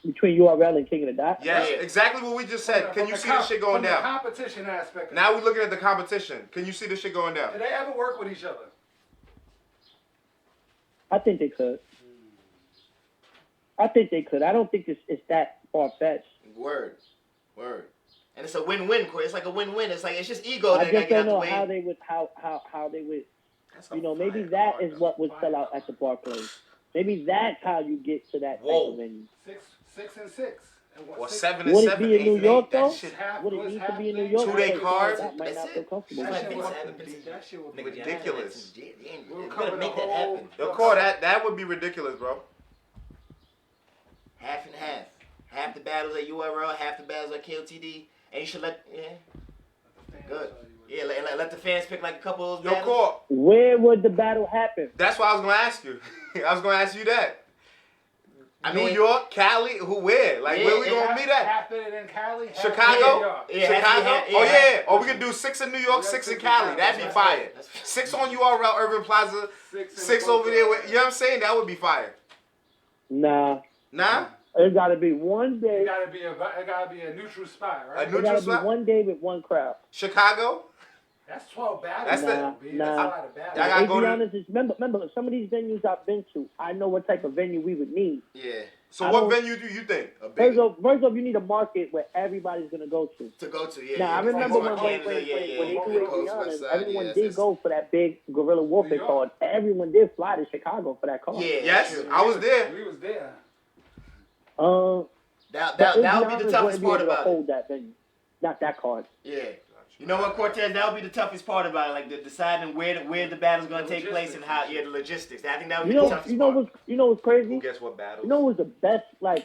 D: Between URL and King of the Dot?
A: Yes,
B: Yeah.
A: exactly what we just said. Can
C: From
A: you
C: the
A: see this shit going
C: from
A: down?
C: the competition aspect.
A: Now we're looking at the competition. Can you see this shit going down?
C: Did they ever work with each other?
D: I think they could. I don't think it's that far-fetched.
B: Word. And it's a win-win, Corey. It's like a win-win. It's like it's just ego
D: I
B: that got
D: just
B: to get
D: don't
B: out the
D: know
B: way.
D: how they would how they would,
B: That's a
D: you know, maybe
B: fire
D: that
B: card,
D: is
B: though.
D: what would sell out at the Barclays. Maybe that's how you get to that type
A: Whoa.
D: of venue.
C: 6 and 6. And
A: Or
C: six-
A: 7 and
D: Would it
A: 7,
D: be in
A: 8
D: New
A: and
D: York
A: 8. That
D: though?
A: shit.
D: Would it need to be in New
C: half
D: York?
A: Two-day
D: Because
A: card?
D: That might
B: That's
D: not
B: it.
D: feel comfortable.
C: That
B: Like,
C: shit
B: it's
C: would
B: happened.
C: that shit would be
B: Nigga,
A: Ridiculous.
C: We'll
B: You
C: cover
B: better make
C: the
B: that
C: whole-
B: happen.
A: Yo, Core, that would be ridiculous, bro.
B: Half and half. Half the battles at URL, half the battles at KOTD. And you should let good. Yeah, let the fans pick like a couple of those
A: Yo,
B: battles.
A: Core,
D: Where would the battle happen?
A: that's what I was gonna ask you. I was gonna ask you that.
B: I
A: New
B: mean-
A: York, Cali, where? Like,
B: Yeah,
A: where we
B: yeah.
A: gonna meet at?
C: Half it in Cali. half
A: Chicago?
C: it in New York.
B: Yeah,
A: Chicago?
B: half-
A: Oh,
B: yeah.
A: yeah. Or we could do 6 in New York, 6 in Cali. That'd be
C: That's
A: fire.
B: right.
A: 6 on URL, Urban Plaza, 6 over there. You know what I'm saying? That would be fire.
D: Nah,
A: Nah?
D: it got to be one day.
C: It gotta be a neutral spot, right?
A: A
D: It
A: neutral
D: got to be
A: spot?
D: one day with one crowd.
A: Chicago?
C: That's 12 battles.
A: That's the-
C: though, B. That's a lot of battles.
A: I gotta
D: And
A: go
D: to be
A: to-
D: honest, remember, some of these venues I've been to, I know what type of venue we would need.
B: Yeah.
A: So
D: I
A: what
D: don't-
A: venue do you think?
B: A big
D: First off, you need a market where everybody's gonna go to.
B: to go to, yeah.
D: Now, I
B: yeah.
D: remember when
B: Canada,
D: they
B: yeah, yeah.
D: do it,
B: Coast,
D: to be
B: West
D: honest,
B: Side,
D: everyone
B: yeah,
D: did
B: that's-
D: go for that big Guerrilla Warfare
C: New York.
D: card. Everyone did fly to Chicago for that card.
B: Yeah,
A: Yes,
B: true.
A: I was there.
C: We was there.
B: That'll
D: but
B: be the toughest
D: wouldn't be
B: part
D: able to
B: about it.
D: hold that venue, not that card.
B: Yeah. You know what, Cortez? That would be the toughest part about it, like the deciding where the battle's gonna take place and how the logistics. I think that would be the toughest part.
D: You know what's crazy?
A: Who gets what battles?
D: You know what was the best, what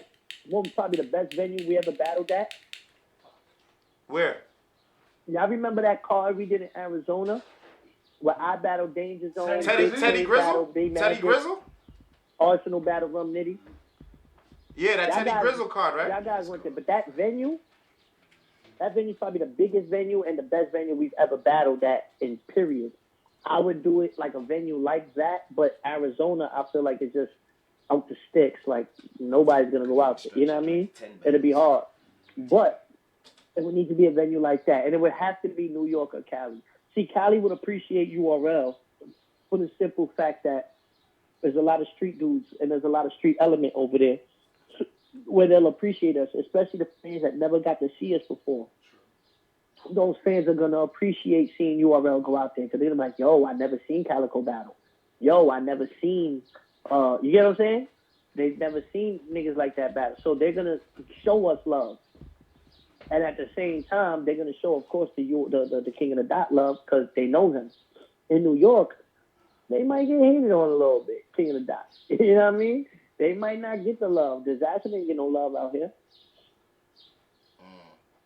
D: was probably the best venue we ever battled at?
A: Where?
D: Y'all remember that card we did in Arizona? Where I battled Danger Zone.
A: Teddy Grizzle? Teddy Grizzle?
D: Arsenal battled Rum Nitty.
A: Yeah, that Teddy Grizzle card, right?
D: Y'all guys went there. But that venue's probably the biggest venue and the best venue we've ever battled at in period. I would do it like a venue like that, but Arizona, I feel like it's just out the sticks. Like, nobody's going to go out there. You know what I mean? It'll be hard. But it would need to be a venue like that. And it would have to be New York or Cali. See, Cali would appreciate URL for the simple fact that there's a lot of street dudes and there's a lot of street element over there where they'll appreciate us, especially the fans that never got to see us before. Those fans are going to appreciate seeing URL go out there because they're like, yo, I never seen Calico battle. Yo, I never seen, you get what I'm saying? They've never seen niggas like that battle. So they're going to show us love. And at the same time, they're going to show, of course, the King of the Dot love because they know him. In New York, they might get hated on a little bit, King of the Dot. You know what I mean? They might not get the love. Disaster didn't get no love out here.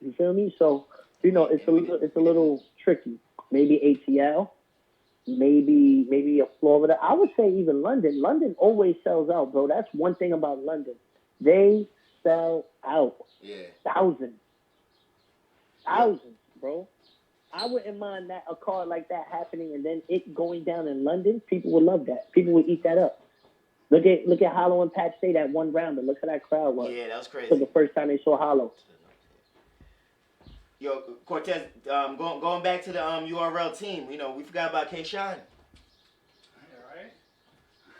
D: You feel me? So, you know, it's a little tricky. Maybe ATL, maybe a Florida. I would say even London. London always sells out, bro. That's one thing about London. They sell out.
B: Yeah.
D: Thousands, bro. I wouldn't mind a card like that happening and then it going down in London. People would love that. People would eat that up. Look at Hollow and Pat Stay that one rounder. Look how that crowd was.
B: Yeah, that was crazy.
D: For the first time they saw Hollow.
B: Yo, Cortez, going back to the URL team, you know, we forgot about K-Shine.
C: Right?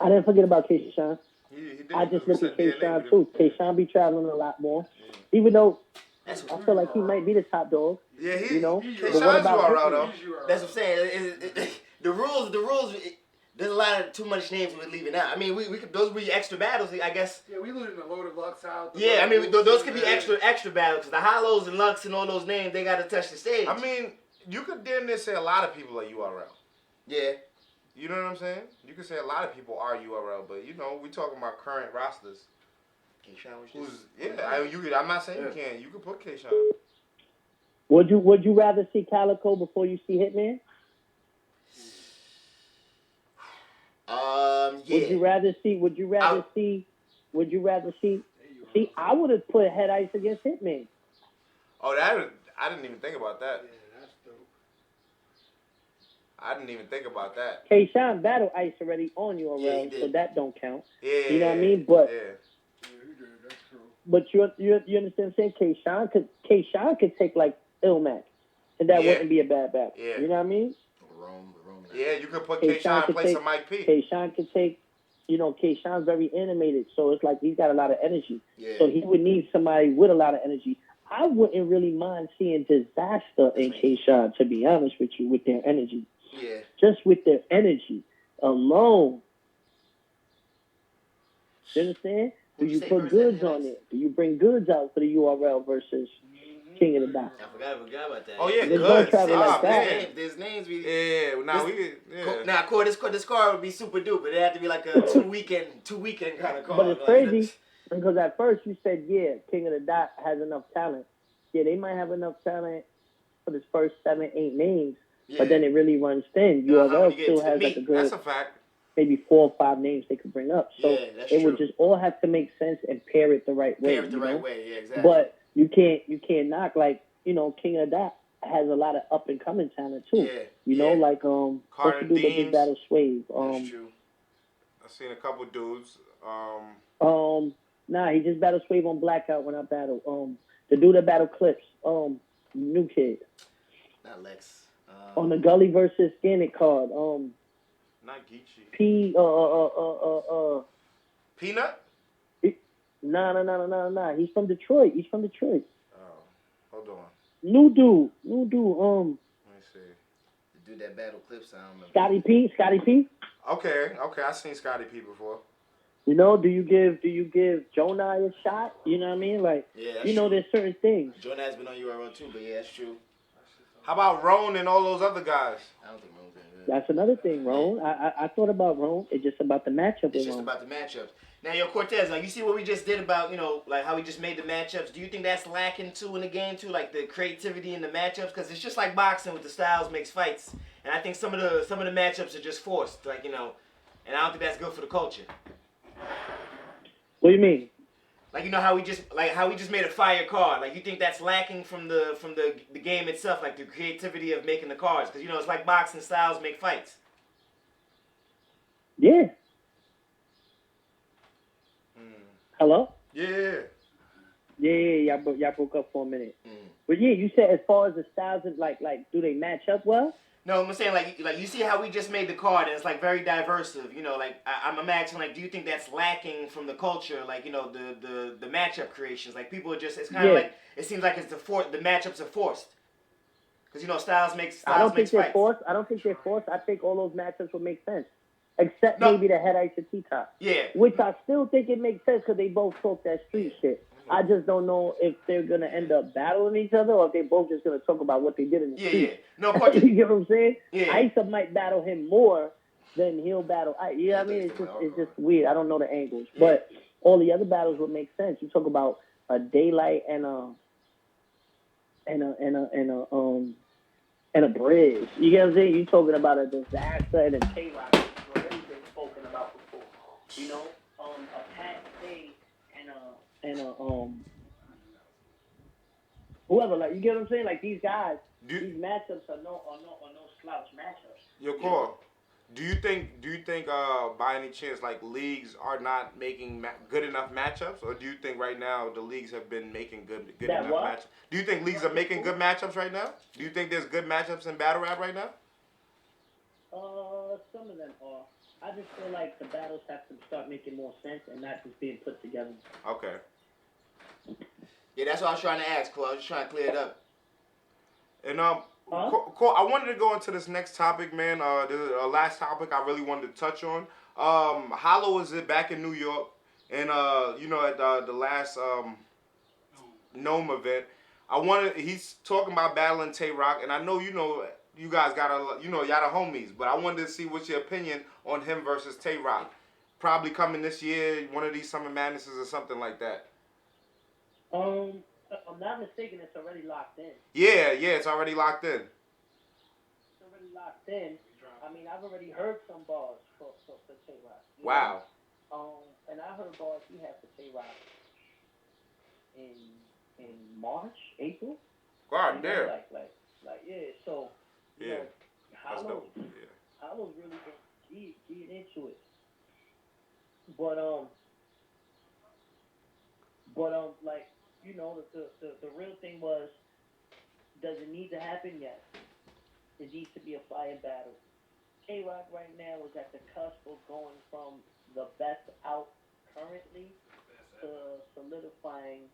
D: I didn't forget about K-Shine.
A: He
D: I just look at K-Shine too. K-Shine be traveling a lot more. Even though I feel like he might be the top dog.
A: Yeah,
D: you know.
A: K-Shine's URL though.
B: That's what I'm saying. The rules. There's a lot of too much names we're leaving out. I mean, we could, those would be extra battles, I guess.
C: Yeah, we losing the Loaded Lux out.
B: Yeah, I mean, those could be extra battles. Because the Hollows and Lux and all those names, they got to touch the stage.
A: I mean, you could damn near say a lot of people are URL.
B: Yeah.
A: You know what I'm saying? You could say a lot of people are URL, but, you know, we talking about current rosters.
B: K-Shine was just...
A: I'm not saying you can't. You could put K-Shine.
D: Would you rather see Calico before you see Hitman?
B: Yeah.
D: Would you rather see? See, I would have put Head Ice against Hitman.
A: Oh, I didn't even think about that.
C: Yeah, that's dope.
A: I didn't even think about that.
D: K-Shine battle Ice already on URL, so that don't count.
A: Yeah.
D: You know what I mean? But
C: That's true.
D: But you understand what I'm saying? K-Shine could take like Ilmac, and that wouldn't be a bad battle. Yeah. You know what I mean?
A: Yeah, you could put K-Shine in place of Mike P.
D: K-Shine could take, you know, K-Shine's very animated, so it's like he's got a lot of energy.
B: Yeah.
D: So he would need somebody with a lot of energy. I wouldn't really mind seeing Disaster and K-Shine, to be honest with you, with their energy.
B: Yeah.
D: Just with their energy alone. You understand? Do you put goods on it? Do you bring goods out for the URL versus King of the Dot?
B: I forgot about that.
A: Oh yeah,
D: goods.
B: There's names we.
A: Now
B: This card would be super duper. It had to be like a two weekend kind of card.
D: But it's crazy because at first you said, King of the Dot has enough talent. Yeah, they might have enough talent for this first 7, 8 names, but then it really runs thin. URL still has like a good.
A: That's a fact.
D: Maybe 4 or 5 names they could bring up. So it would just all have to make sense and pair it the right way.
B: Pair it the right way, yeah, exactly.
D: But you can't knock, like, you know, King of the Dot has a lot of up and coming talent too.
A: Yeah.
D: You know, like
A: Carter
D: what's the dude that just battle Swave?
A: That's true. I've seen a couple dudes.
D: Nah, he just battled Swave on Blackout when I battled. The dude that battled Clips, new kid.
B: Not Lex.
D: On the Gully versus Scannet card,
A: Not Geechee. Peanut?
D: Nah. He's from Detroit.
A: Oh, hold on.
D: New dude.
A: Let me see.
B: The dude that battle Clips, I don't
D: Scotty
B: remember.
D: P.
A: Okay. I've seen Scotty P before.
D: You know, do you give Jonah a shot? You know what I mean? Like, you know, there's certain things.
B: Jonah has been on URL too, but yeah, that's true.
A: How about Roan and all those other guys?
B: I don't think Roan's that good.
D: That's another thing, Roan. I thought about Roan. It's just about the matchup.
B: It's just about the matchups. Now, yo, Cortez, like, you see what we just did about, like how we just made the matchups. Do you think that's lacking too in the game too, like the creativity in the matchups? Because it's just like boxing with the styles makes fights, and I think some of the matchups are just forced, like and I don't think that's good for the culture.
D: What do you mean?
B: Like how we just made a fire card. Like you think that's lacking from the game itself, like the creativity of making the cards, because it's like boxing styles make fights.
D: Yeah. Hello?
A: Yeah.
D: Yeah. Y'all broke up for a minute. But yeah, you said as far as the styles, like do they match up well?
B: No, I'm saying like you see how we just made the card, and it's like very diverse. I'm asking, like, do you think that's lacking from the culture, like the matchup creations? Like people are just, it's kind of like it seems like it's the matchups are forced, because styles makes fights.
D: I don't think they're forced. I think all those matchups would make sense. Except maybe the headites and T-Top.
B: Yeah.
D: Which I still think it makes sense because they both talk that street shit. I just don't know if they're going to end up battling each other or if they both just going to talk about what they did in the street.
B: Yeah. No,
D: you get what I'm saying?
B: Yeah.
D: Isa might battle him more than he'll battle. You know what I mean? It's just weird. I don't know the angles. Yeah. But all the other battles would make sense. You talk about a Daylight and a Bridge. You get what I'm saying? You're talking about a Disaster and a K-Rock. Spoken about before, a Pat Day and a whoever, like, you get what I'm saying? Like these guys, these matchups are no slouch matchups.
A: Your call. Do you think by any chance like leagues are not making good enough matchups, or do you think right now the leagues have been making good enough matchups? Do you think leagues are making good matchups right now? Do you think there's good matchups in battle rap right now?
D: Some of them are. I just feel like the battles have to start making more sense and not just being put together.
A: Okay.
B: Yeah, that's what I was trying to ask, Cole. I was just trying to clear it up.
A: And Cole, I wanted to go into this next topic, man. The last topic I really wanted to touch on. Hollow is back in New York, and at the last Gnome event, he's talking about battling Tay Rock, and I know you guys got y'all the homies, but I wanted to see what's your opinion on him versus Tay Rock. Probably coming this year, one of these Summer Madnesses or something like that.
D: If I'm not mistaken, it's already locked in.
A: Yeah, it's already locked in.
D: It's already locked in. I mean, I've already heard some bars for Tay Rock.
A: Wow.
D: And I heard bars he had for Tay Rock in March, April.
A: God damn.
D: Like yeah. So Hollow's really getting into it. But like, the real thing was, does it need to happen? Yes. It needs to be a fire battle. K-Rock right now is at the cusp of going from the best out currently to solidifying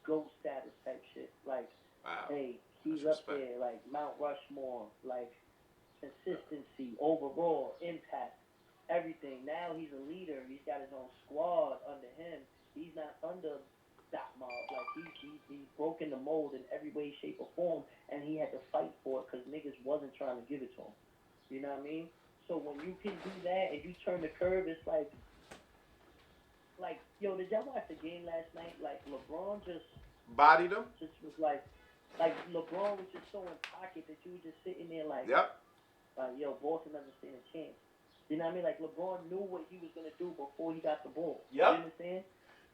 D: GOAT status type shit. Like,
A: wow.
D: Hey, he's up there, like Mount Rushmore, like consistency, overall, impact, everything. Now he's a leader. He's got his own squad under him. He's not under Dot Mob. Like, he's broken the mold in every way, shape, or form, and he had to fight for it because niggas wasn't trying to give it to him. You know what I mean? So when you can do that and you turn the curve, it's like, yo, did y'all watch the game last night? Like, LeBron just
A: bodied him?
D: Just was like LeBron was just so in pocket that you were just sitting there like,
A: yep.
D: Yo, Boston doesn't stand a chance. You know what I mean? Like, LeBron knew what he was going to do before he got the ball.
A: Yep.
D: You understand?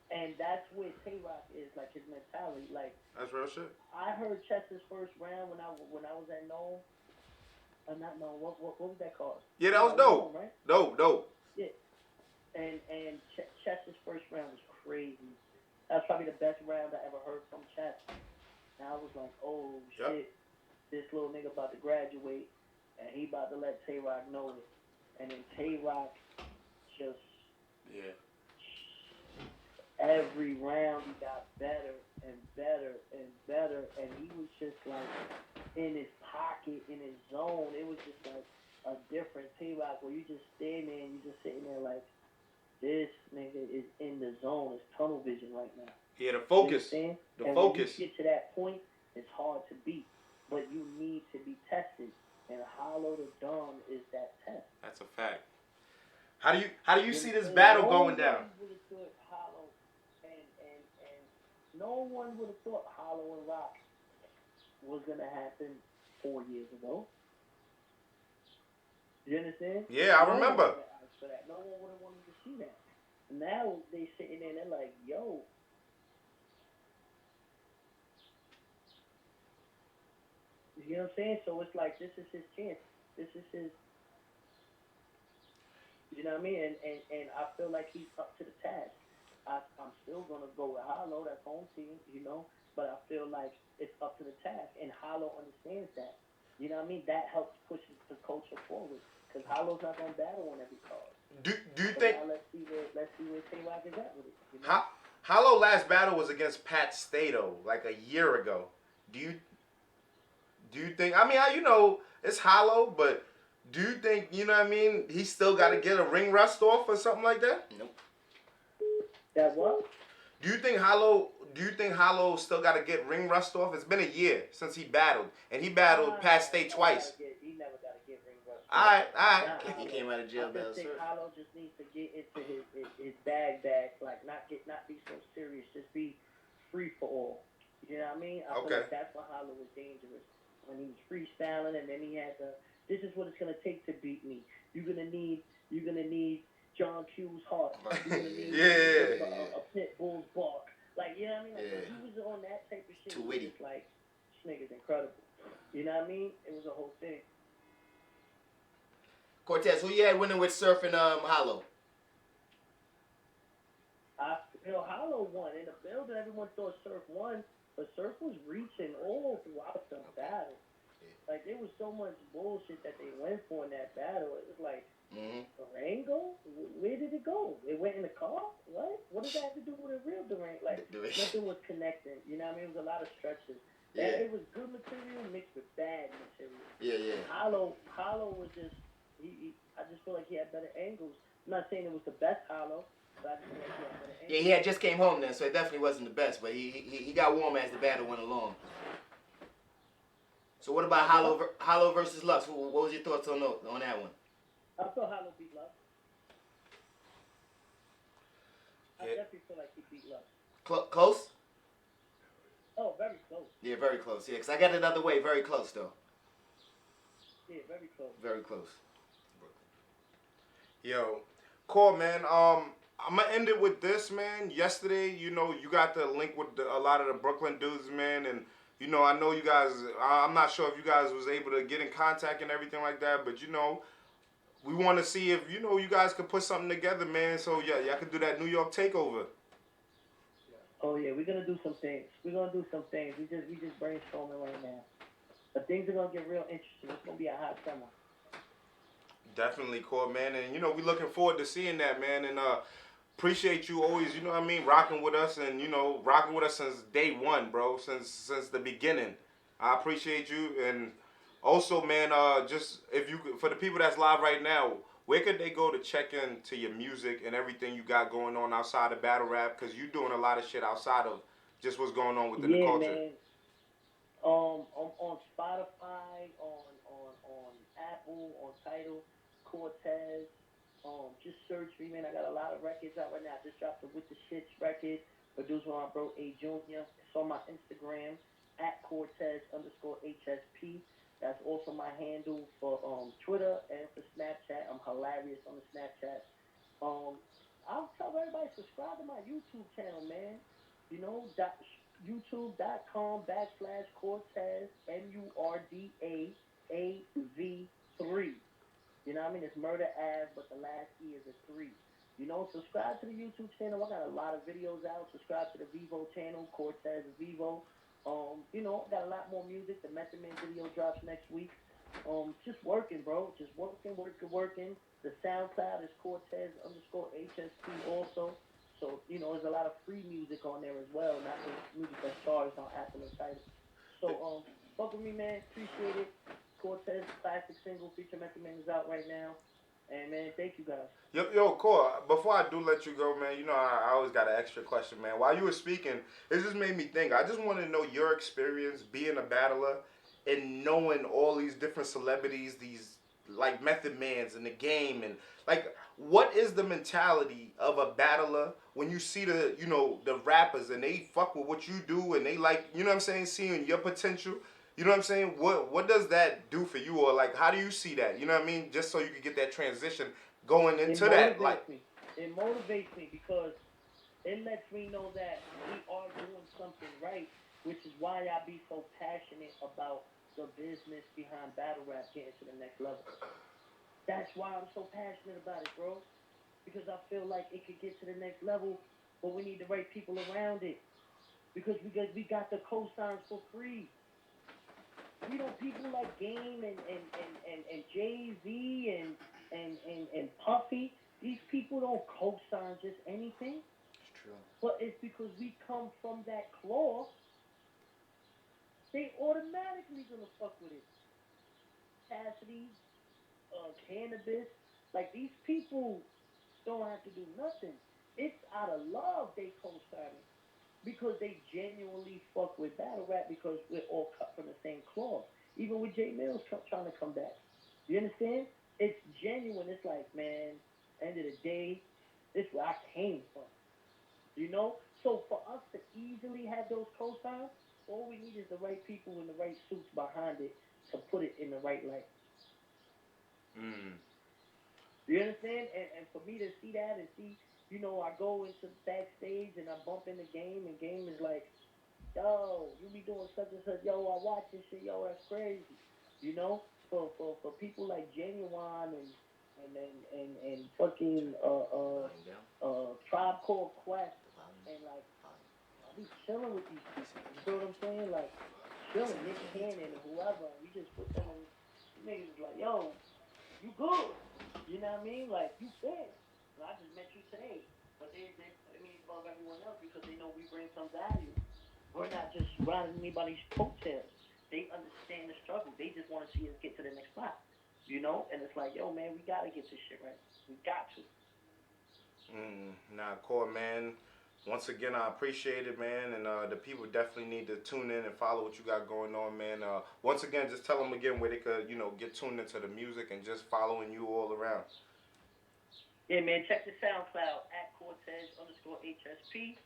D: And that's where Tay-Rock is, like, his mentality. Like,
A: that's real shit.
D: I heard Chester's first round when I was at Nome. Not Nome. What was that called?
A: Yeah, that was dope.
D: Nome, right?
A: Dope.
D: Yeah. And Chester's first round was crazy. That was probably the best round I ever heard from Chester. And I was like, oh, shit. This little nigga about to graduate, and he about to let Tay-Rock know it. And then Tay-Rock just...
A: Yeah.
D: Every round he got better and better and better, and he was just like in his pocket, in his zone. It was just like a different Tay-Rock where you just stand there and you just sitting there like, this nigga is in the zone. It's tunnel vision right now.
A: Yeah, the focus.
D: You understand?
A: The
D: and
A: focus.
D: When you get to that point, it's hard to beat. but you need to be tested. And Hollow the Dawn is that test.
A: That's a fact. How do you see this battle going down?
D: Hollow and no one would have thought Hollow and Rock was gonna happen 4 years ago. You understand?
A: Yeah, I remember.
D: For that. No one would have wanted to see that. Now they sitting there and they're like, yo. You know what I'm saying? So it's like, this is his chance. This is his, you know what I mean? And I feel like he's up to the task. I'm still going to go with Hollow, that's home team, you know? But I feel like it's up to the task. And Hollow understands that. You know what I mean? That helps push the culture forward. Because Hollow's not going to battle on every card.
A: Do you think?
D: Now let's see where K-Rock is at with it. You know?
A: Hollow last battle was against Pat Stato like a year ago. Do you think? I mean, you know, it's Hollow, but do you think, you know what I mean? He still got to get a ring rust off or something like that?
B: Nope.
D: That what?
A: Do you think Hollow still got to get ring rust off? It's been a year since he battled, and he battled Pat State twice.
D: He never got to get ring rust.
A: All right.
B: He came out of jail.
D: I think Hollow just needs to get into his bag, like not be so serious, just be free for all. You know what I mean? I feel like that's why Hollow was dangerous. When he was freestyling, and then he had this is what it's gonna take to beat me. You're gonna need John Q's heart. You're gonna need a pit bull's bark. Like, you know what I mean? Like, he was on that type of shit.
B: Too witty.
D: Just like, this nigga's incredible. You know what I mean? It was a whole thing.
B: Cortez, who you had winning with Surf and Hollow?
D: Hollow won. In the building, everyone thought Surf won, but Surf was reaching all throughout the battle. Like, there was so much bullshit that they went for in that battle. It was like, Durango? Where did it go? It went in the car? What? What does that have to do with a real Durango? Like, nothing was connecting. You know what I mean? It was a lot of stretches. Yeah. It was good material mixed with bad material.
B: Yeah.
D: Hollow was just, I just feel like he had better angles. I'm not saying it was the best Hollow, but I just feel like he had better angles.
B: Yeah, he had just came home then, so it definitely wasn't the best, but he got warm as the battle went along. So what about Hollow versus Lux? What was your thoughts on that one?
D: I thought Hollow beat Lux. I definitely feel like he beat Lux.
B: Close?
D: Oh, very close.
B: Yeah, very close. Yeah, because I got it the other way. Very close, though.
D: Yeah, very close.
B: Very close.
A: Yo, cool, man. I'm going to end it with this, man. Yesterday, you know, you got the link with a lot of the Brooklyn dudes, man, and you know, I know you guys, I'm not sure if you guys was able to get in contact and everything like that, but, you know, we want to see if, you know, you guys could put something together, man, so, yeah, y'all could do that New York takeover.
D: Oh, yeah, we're going to do some things. We just brainstorming right now. But things are going to get real interesting. It's going to be a hot summer.
A: Definitely, cool, man, and, you know, we looking forward to seeing that, man, and, appreciate you always, you know what I mean, rocking with us and, you know, rocking with us since day one, bro, since the beginning. I appreciate you. And also, man, just if you, for the people that's live right now, where could they go to check into your music and everything you got going on outside of battle rap? Because you're doing a lot of shit outside of just what's going on within the culture.
D: Yeah, man. On Spotify, on Apple, on Tidal, Cortez. Just search me, man. I got a lot of records out right now. I just dropped the With the Shits record, produced by my bro A Junior. It's on my Instagram at Cortez_HSP. That's also my handle for Twitter and for Snapchat. I'm hilarious on the Snapchat. I'll tell everybody subscribe to my YouTube channel, man. You know, youtube.com/Cortez MURDAAV3. You know what I mean? It's Murder Ave, but the last E is a 3. You know, subscribe to the YouTube channel. I got a lot of videos out. Subscribe to the Vivo channel, Cortez Vivo. You know, got a lot more music. The Method Man video drops next week. Just working, bro. Just working. The SoundCloud is Cortez_HSP also. So, you know, there's a lot of free music on there as well, not just music that's charged on Apple and Tidal. So, fuck with me, man. Appreciate it. Cortez classic single feature Method Man is out right now. And, man, thank you guys.
A: Yo, Cor, before I do let you go, man, you know, I always got an extra question, man. While you were speaking, it just made me think. I just want to know your experience being a battler in knowing all these different celebrities, these like Method Mans in the game, and like, what is the mentality of a battler when you see the, you know, the rappers and they fuck with what you do and they like, you know what I'm saying, seeing your potential, you know what I'm saying? What does that do for you, or like how do you see that? You know what I mean? Just so you can get that transition going into that, like.
D: It motivates me because it lets me know that we are doing something right, which is why I be so passionate about the business behind battle rap getting to the next level. That's why I'm so passionate about it, bro. Because I feel like it could get to the next level, but we need the right people around it. Because we got the cosigns for free. You know, people like Game and Jay-Z and Puffy, these people don't co-sign just anything.
B: It's true.
D: But it's because we come from that cloth, they automatically gonna fuck with it. Cassidy, Cannabis, like these people don't have to do nothing. It's out of love they co-sign it. Because they genuinely fuck with battle rap because we're all cut from the same cloth. Even with Jay Mills trying to come back. You understand? It's genuine. It's like, man, end of the day, this is where I came from. You know? So for us to easily have those cosigns, all we need is the right people in the right suits behind it to put it in the right light. You understand? And for me to see that and see, you know, I go into backstage and I bump in the Game, and Game is like, yo, you be doing such and such, yo, I watch this shit, yo, that's crazy. You know? For people like Genuine and fucking Tribe Called Quest, and like I be chilling with these people. You know what I'm saying? Like chilling, Nick Cannon and whoever. We just put them in. Niggas is like, yo, you good? You know what I mean? Like you fit. I just met you today, but they above everyone else because they know we bring some value. We're not just riding anybody's coattails. They understand the struggle. They just want to see us get to the next spot, you know. And it's like, yo, man, we gotta get this shit right. We got to.
A: Nah, Core, man. Once again, I appreciate it, man, and the people definitely need to tune in and follow what you got going on, man. Once again, just tell them again where they could, you know, get tuned into the music and just following you all around.
D: Yeah, man, check the SoundCloud at Cortez_HSP.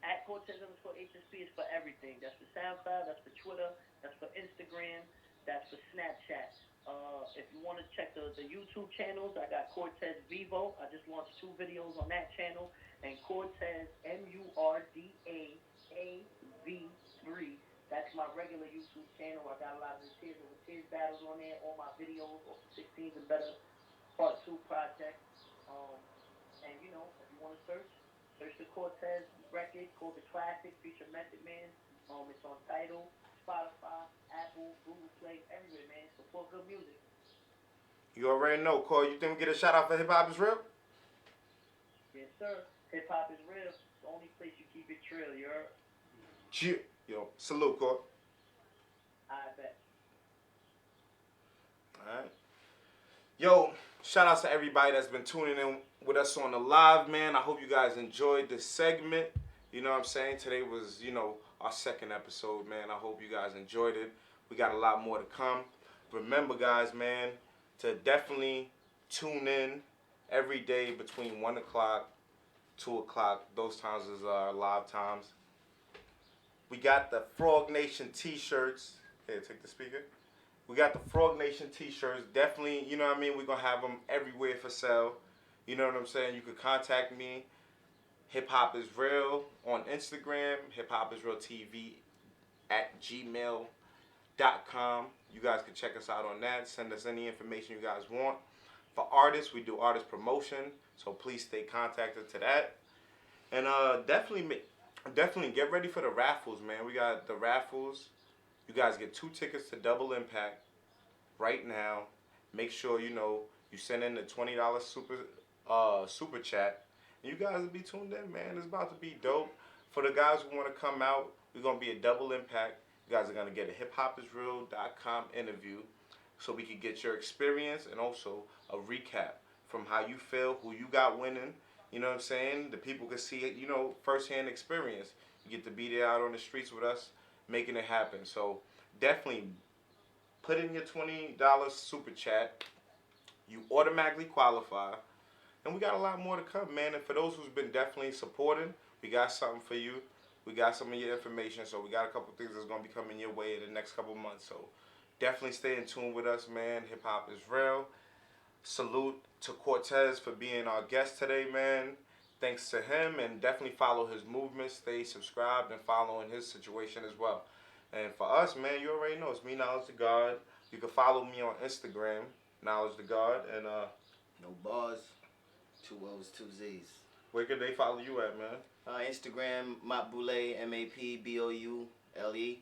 D: At Cortez_HSP is for everything. That's for SoundCloud, that's for Twitter, that's for Instagram, that's for Snapchat. If you want to check the YouTube channels, I got Cortez Vivo. I just launched 2 videos on that channel. And Cortez, MURDAAV3. That's my regular YouTube channel. I got a lot of the Tears battles on there, all my videos, 16s and better. Part 2 project. And you know, if you want to search the Cortez record called The Classic, feature Method Man. It's on Tidal, Spotify, Apple, Google Play, everywhere, man. Support good music.
A: You already know, Corey. You think we get a shout out for Hip Hop Is Real?
D: Yes, sir. Hip Hop Is Real. It's the only place you keep it trill, you heard?
A: Yo, salute, Corey.
D: I bet.
A: Alright. Yo, shout out to everybody that's been tuning in with us on the live, man. I hope you guys enjoyed this segment. You know what I'm saying? Today was, you know, our second episode, man. I hope you guys enjoyed it. We got a lot more to come. Remember, guys, man, to definitely tune in every day between 1 o'clock, 2 o'clock. Those times is our live times. We got the Frog Nation t-shirts. Here, take the speaker. We got the Frog Nation t-shirts. Definitely, you know what I mean? We're going to have them everywhere for sale. You know what I'm saying? You could contact me. Hip Hop Is Real on Instagram. Hip Hop Is Real TV at gmail.com. You guys can check us out on that. Send us any information you guys want. For artists, we do artist promotion. So please stay contacted to that. And definitely get ready for the raffles, man. We got the raffles. You guys get 2 tickets to Double Impact right now. Make sure, you know, you send in the $20 super chat. And you guys will be tuned in, man. It's about to be dope. For the guys who want to come out, we're going to be a Double Impact. You guys are going to get a hiphopisreal.com interview so we can get your experience and also a recap from how you feel, who you got winning. You know what I'm saying? The people can see it, you know, firsthand experience. You get to be there out on the streets with us, making it happen. So definitely put in your $20 super chat. You automatically qualify. And we got a lot more to come, man. And for those who's been definitely supporting, we got something for you. We got some of your information. So we got a couple things that's going to be coming your way in the next couple months. So definitely stay in tune with us, man. Hip Hop is real. Salute to Cortez for being our guest today, man. Thanks to him. And definitely follow his movement. Stay subscribed and following his situation as well. And for us, man, you already know. It's me, Knowledge to God. You can follow me on Instagram, Knowledge to God. And,
B: no bars. 2 O's, 2 Z's.
A: where can they follow you at, man?
B: Instagram, Mapboule, MAPBOULE.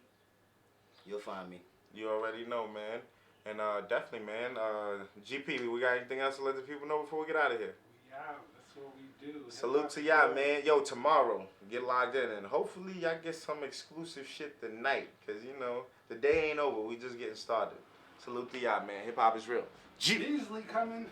B: You'll find me.
A: You already know, man. And definitely, man. GP, we got anything else to let the people know before we get out of here?
C: We out. That's what we do.
A: Salute to y'all, man. Yo, tomorrow, get logged in. And hopefully y'all get some exclusive shit tonight. Because, you know, the day ain't over. We just getting started. Salute to y'all, man. Hip hop is real.
C: Beasley coming.